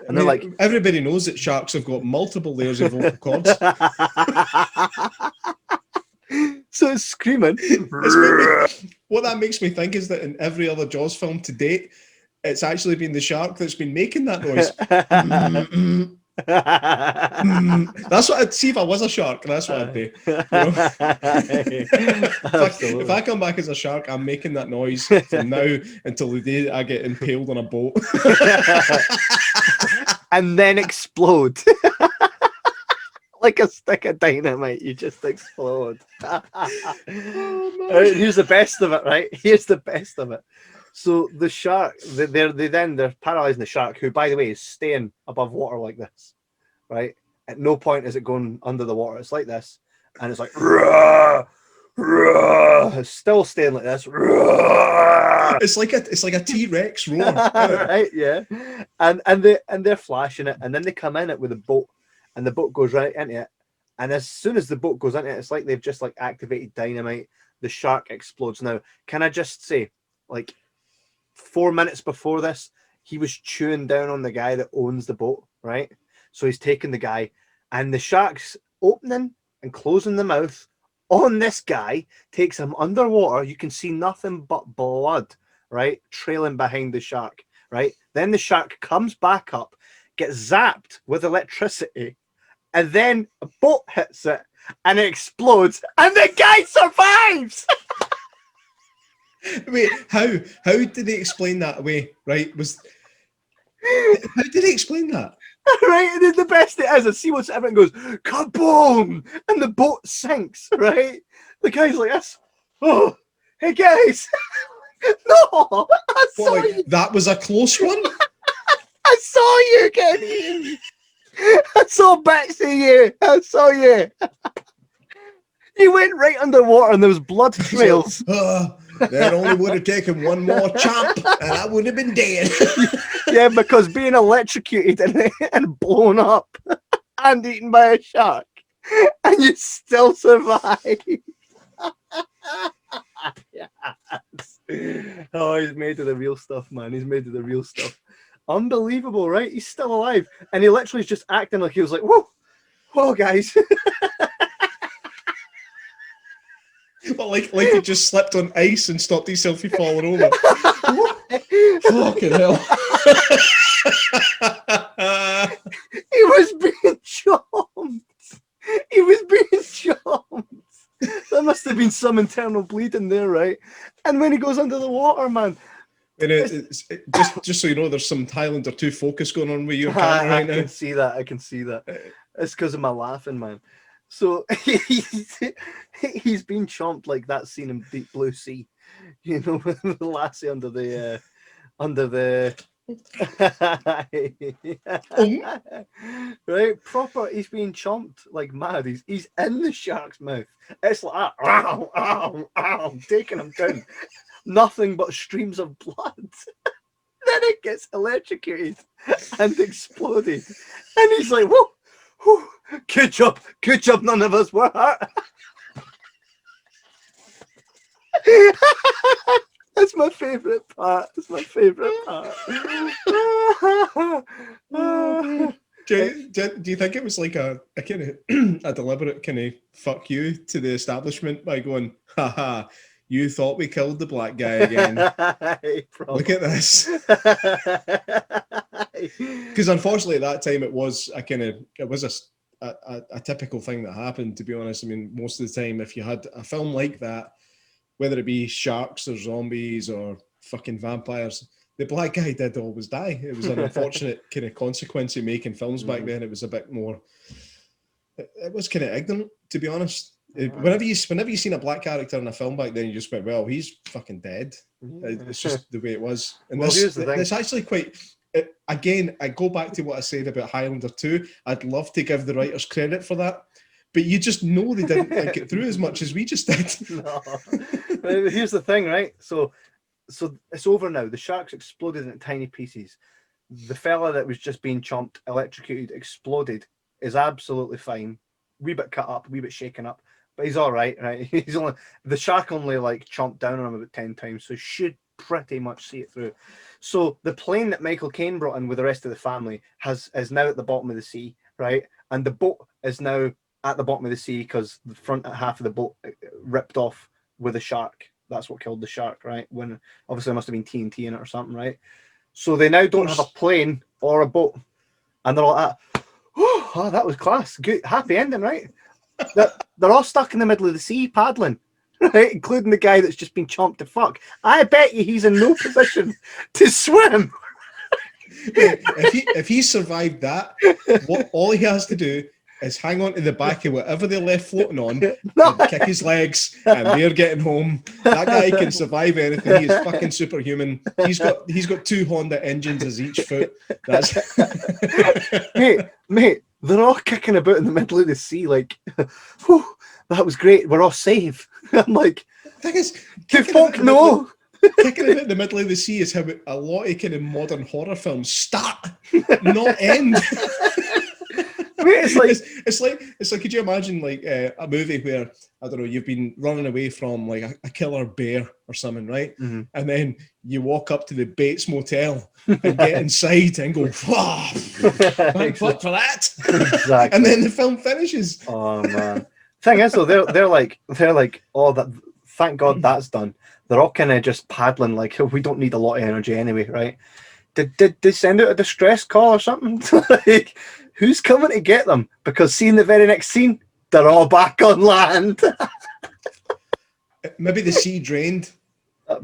And they're like, everybody knows that sharks have got multiple layers of vocal cords. So it's screaming. What that makes me think is that in every other Jaws film to date, it's actually been the shark that's been making that noise. That's what I'd see if I was a shark. That's what I'd do. If I come back as a shark, I'm making that noise from now until the day I get impaled on a boat. and then explode. Like a stick of dynamite, you just explode. Here's the best of it, right? Here's the best of it. So the shark, they're paralyzing the shark, who, by the way, is staying above water like this, right? At no point is it going under the water. It's like this, and it's like, rah, rah, it's still staying like this. Rah. It's like a T-Rex roar, right? Yeah, and they're flashing it, and then they come in it with a boat, and the boat goes right into it, and as soon as the boat goes into it, it's like they've just like activated dynamite. The shark explodes. Now, can I just say, like, 4 minutes before this, he was chewing down on the guy that owns the boat, right? So he's taking the guy, and the shark's opening and closing the mouth on this guy, takes him underwater. You can see nothing but blood, right, trailing behind the shark, right? Then the shark comes back up, gets zapped with electricity, and then a boat hits it, and it explodes, and the guy survives. Wait, how did they explain that away? Right? How did they explain that? Right, and then the best it is, I see what's everything goes kaboom, and the boat sinks. Right, the guy's like this. Oh, hey guys, no, I saw you. That was a close one. I saw you get eaten. I saw bits of you. I saw you. You went right underwater, and there was blood trails. That only would have taken one more chomp, and I would have been dead. Yeah, because being electrocuted and blown up and eaten by a shark, and you still survive. Yes. Oh, he's made of the real stuff, man. He's made of the real stuff. Unbelievable, right? He's still alive, and he literally is just acting like he was like, whoa, guys. But like he just slipped on ice and stopped himself from falling over. Fucking hell. He was being chomped. He was being chomped. There must have been some internal bleeding there, right? And when he goes under the water, man. And just so you know, there's some Highlander 2 focus going on with your camera right now. I can see that. It's because of my laughing, man. So he's been chomped like that scene in Deep Blue Sea, you know, with the lassie under the right, proper. He's being chomped like mad. He's in the shark's mouth. It's like taking him down. Nothing but streams of blood. Then it gets electrocuted and exploded, and he's like, whoa. Whew, good job, none of us were hurt. That's my favourite part. Do you think it was like a kind of a deliberate kind of fuck you to the establishment by going, haha, you thought we killed the black guy again? Look at this. Because unfortunately at that time it was a typical thing that happened, to be honest. I mean, most of the time if you had a film like that, whether it be sharks or zombies or fucking vampires, the black guy did always die. It was an unfortunate kind of consequence of making films back then. It was a bit more, it was kind of ignorant, to be honest. Whenever you seen a black character in a film back then, you just went, well, he's fucking dead. It's just the way it was. And well, this actually quite... Again, I go back to what I said about Highlander 2. I'd love to give the writers credit for that, but you just know they didn't think it through as much as we just did. No. Here's the thing, right? So it's over now. The shark's exploded into tiny pieces. The fella that was just being chomped, electrocuted, exploded, is absolutely fine. Wee bit cut up, wee bit shaken up, but he's all right, right? The shark only like chomped down on him about 10 times, so should pretty much see it through. So the plane that Michael Caine brought in with the rest of the family is now at the bottom of the sea, right? And the boat is now at the bottom of the sea because the front half of the boat ripped off with a shark. That's what killed the shark, right? When obviously there must have been TNT in it or something, right? So they now don't have a plane or a boat, and they're like that. Oh, that was class. Good, happy ending, right? They're all stuck in the middle of the sea paddling. Right, including the guy that's just been chomped to fuck. I bet you he's in no position to swim. If he survived that, all he has to do is hang on to the back of whatever they left floating on, and kick his legs, and they're getting home. That guy can survive anything. He is fucking superhuman. He's got 2 Honda engines as each foot. That's mate, they're all kicking about in the middle of the sea, like, whew, that was great. We're all safe. I'm like, thing is, do folk know? Kicking it in the middle of the sea is how a lot of kind of modern horror films start, not end. It's like could you imagine like a movie where, I don't know, you've been running away from like a killer bear or something, right? Mm-hmm. And then you walk up to the Bates Motel and get inside and go, wow, thank fuck for that. Exactly. And then the film finishes. Oh man. Thing is though, they're like, oh, that, thank God that's done. They're all kind of just paddling like, we don't need a lot of energy anyway, right? Did they send out a distress call or something? Like, who's coming to get them? Because seeing the very next scene, they're all back on land. Maybe the sea drained.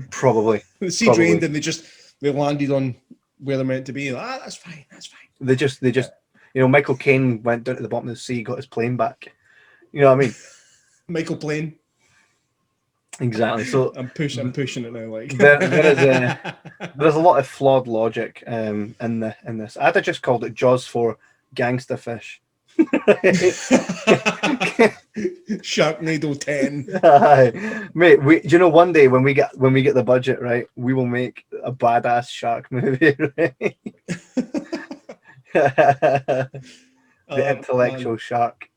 Probably. The sea drained and they landed on where they're meant to be. Like, that's fine. They just, Michael Caine went down to the bottom of the sea, got his plane back. You know what I mean? Michael Plane. Exactly. So I'm pushing it now. Like there's a lot of flawed logic in this. I'd have just called it Jaws 4 Gangsta Fish. Sharknado 10. Mate, one day when we get the budget, right, we will make a badass shark movie, right? The intellectual shark.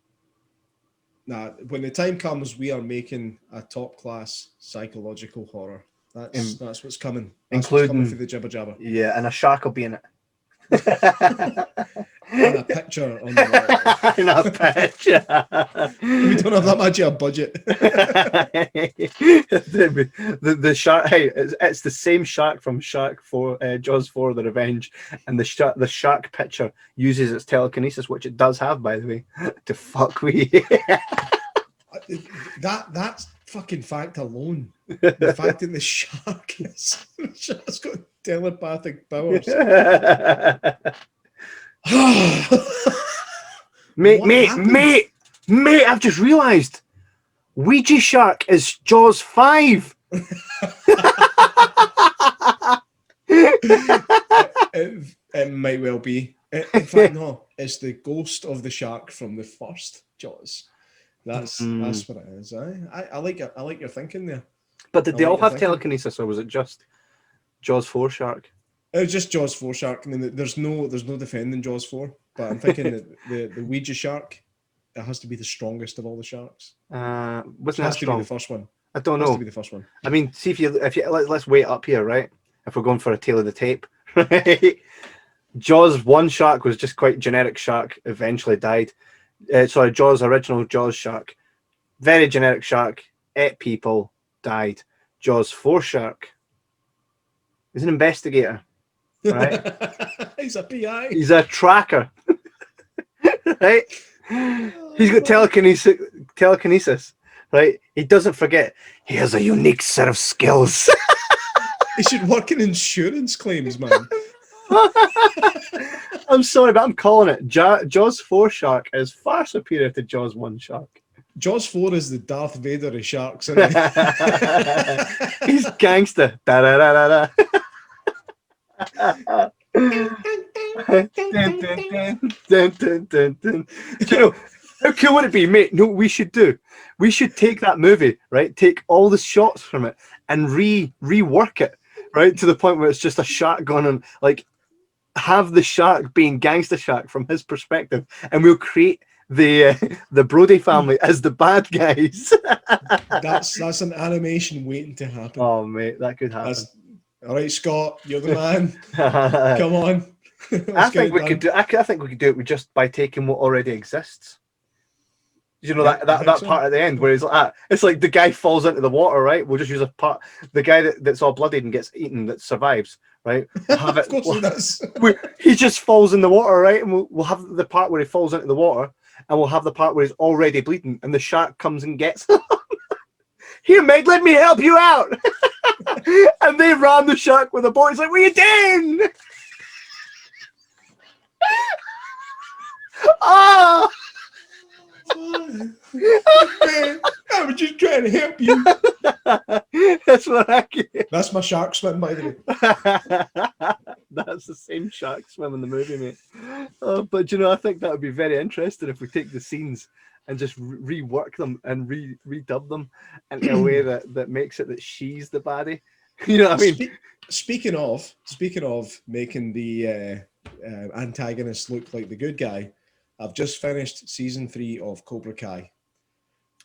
Nah, when the time comes, we are making a top class psychological horror. That's what's coming. Including for the Jibber Jabber. Yeah, and a shark will be in it. And a picture on the wall. And a picture. We don't have that much of a budget. the shark. Hey, it's the same shark from Jaws 4: The Revenge, and the shark picture uses its telekinesis, which it does have, by the way, to fuck with you. That's fucking fact alone. The fact that the shark's got telepathic powers. mate, I've just realised Ouija Shark is Jaws 5. It might well be. In fact, no, it's the ghost of the shark from the first Jaws. That's what it is. I like your thinking there. But did they all have telekinesis, or was it just Jaws 4 Shark? It was just Jaws 4 Shark. I mean, there's no defending Jaws 4. But I'm thinking that the Ouija Shark, it has to be the strongest of all the sharks. Wasn't it that has strong? To be the first one. I don't know. It has to be the first one. I mean, see if you let's wait up here, right? If we're going for a tail of the tape, right? Jaws 1 shark was just quite generic shark. Eventually died. Jaws original Jaws shark, very generic shark. Ate people, died. Jaws 4 shark is an investigator, right? He's a PI. He's a tracker, right? He's got telekinesis, right? He doesn't forget. He has a unique set of skills. He should work in insurance claims, man. I'm sorry, but I'm calling it. Jaws 4 shark is far superior to Jaws 1 shark. Jaws 4 is the Darth Vader of sharks, isn't he? He's gangster. Da, da, da, da, da. Dun, dun, dun, dun. You know, how cool would it be, mate? No, we should take that movie, right? Take all the shots from it and rework it, right, to the point where it's just a shark going on, like, have the shark being gangster shark from his perspective, and we'll create the Brody family as the bad guys. That's an animation waiting to happen. Oh, mate, that could happen. All right, Scott, you're the man. Come on. I think we could do it with just by taking what already exists. You know, that part at the end where he's like, it's like the guy falls into the water, right? We'll just use a part. The guy that's all bloodied and gets eaten that survives, right? We'll have it. Of course he does. He just falls in the water, right? And we'll have the part where he falls into the water, and we'll have the part where he's already bleeding, and the shark comes and gets him. Here, mate, let me help you out. And they ram the shark with a boat. He's like, what are you doing? Oh! Man, I was just trying to help you. That's what I get. That's my shark swim, by the way. That's the same shark swim in the movie, mate. But you know, I think that would be very interesting if we take the scenes and just rework them and redub them in a way that makes it that she's the baddie. You know what I mean? Speaking of making the antagonist look like the good guy, I've just finished season 3 of Cobra Kai.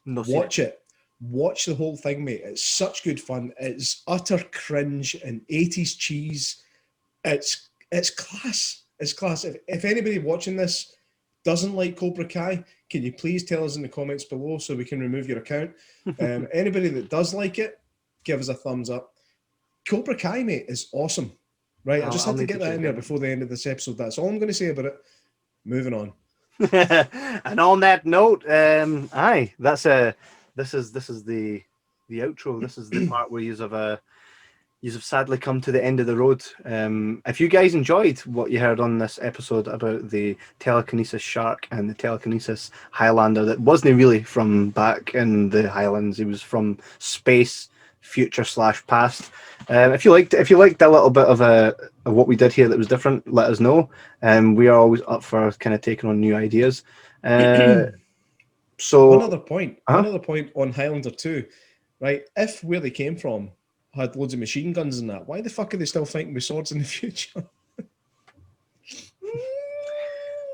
Watch it. Watch the whole thing, mate. It's such good fun. It's utter cringe and 80s cheese. It's class. It's class. If anybody watching this doesn't like Cobra Kai, can you please tell us in the comments below so we can remove your account? Anybody that does like it, give us a thumbs up. Cobra Kai, mate, is awesome. Right? I just had to get that in there before the end of this episode. That's all I'm going to say about it. Moving on. And on that note, this is the outro. This is the part where you've sadly come to the end of the road. If you guys enjoyed what you heard on this episode about the telekinesis shark and the telekinesis Highlander that wasn't really from back in the Highlands, he was from space, future / past. If you liked a little bit of what we did here that was different, let us know. We are always up for kind of taking on new ideas. So one other point on Highlander 2, right? If where they came from had loads of machine guns and that, why the fuck are they still fighting with swords in the future?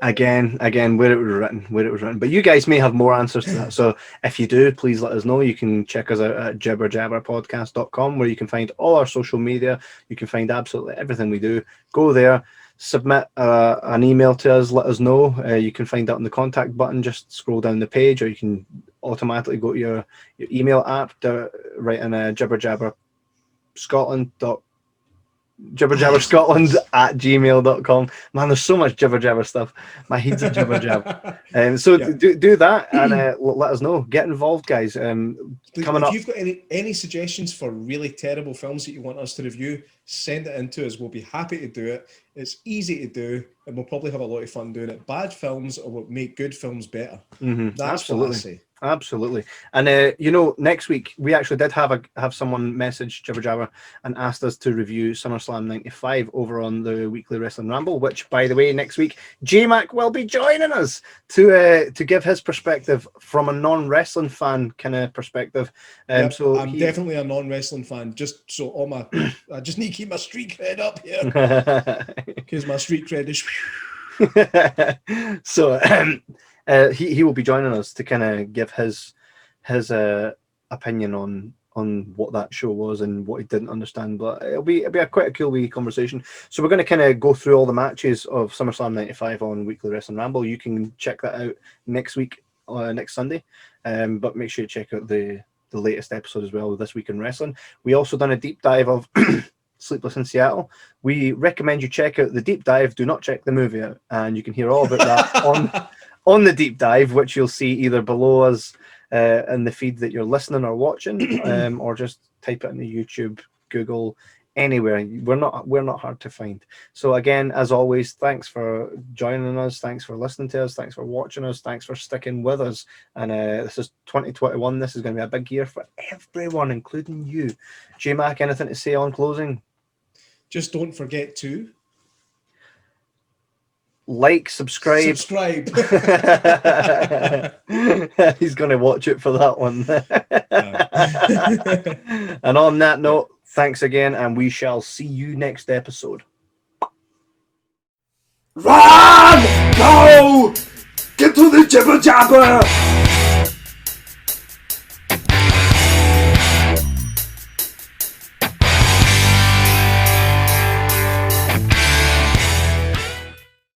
Again, where it was written. But you guys may have more answers to that. So if you do, please let us know. You can check us out at jibberjabberpodcast.com, where you can find all our social media. You can find absolutely everything we do. Go there, submit an email to us, let us know. You can find that on the contact button. Just scroll down the page, or you can automatically go to your email app to write in jibberjabberscotland@gmail.com. Man, there's so much jibber stuff. My head's a jibber. So yeah. do that and let us know. Get involved, guys. If you've got any suggestions for really terrible films that you want us to review, send it in to us. We'll be happy to do it. It's easy to do, and we'll probably have a lot of fun doing it. Bad films are what make good films better. That's Absolutely. what I say. Absolutely. And next week we actually did have someone message Jibber Jabber and asked us to review SummerSlam 95 over on the Weekly Wrestling Ramble, which, by the way, next week J Mac will be joining us to give his perspective from a non-wrestling fan kind of perspective. So I'm definitely a non-wrestling fan, just so I just need to keep my street cred up here because my street cred is so he will be joining us to kind of give his opinion on what that show was and what he didn't understand. But it'll be quite a cool wee conversation. So we're going to kind of go through all the matches of SummerSlam 95 on Weekly Wrestling Ramble. You can check that out next week, next Sunday. But make sure you check out the latest episode as well, This Week in Wrestling. We also done a deep dive of Sleepless in Seattle. We recommend you check out the deep dive. Do not check the movie out, and you can hear all about that on the deep dive, which you'll see either below us in the feed that you're listening or watching, or just type it into YouTube, Google, anywhere. We're not hard to find. So again, as always, thanks for joining us, thanks for listening to us, thanks for watching us, thanks for sticking with us. And this is 2021. This is going to be a big year for everyone, including you. J Mac, anything to say on closing? Just don't forget to like, subscribe. He's going to watch it for that one. And on that note, thanks again, and we shall see you next episode. Run! Go! Get to the Jibber Jabber!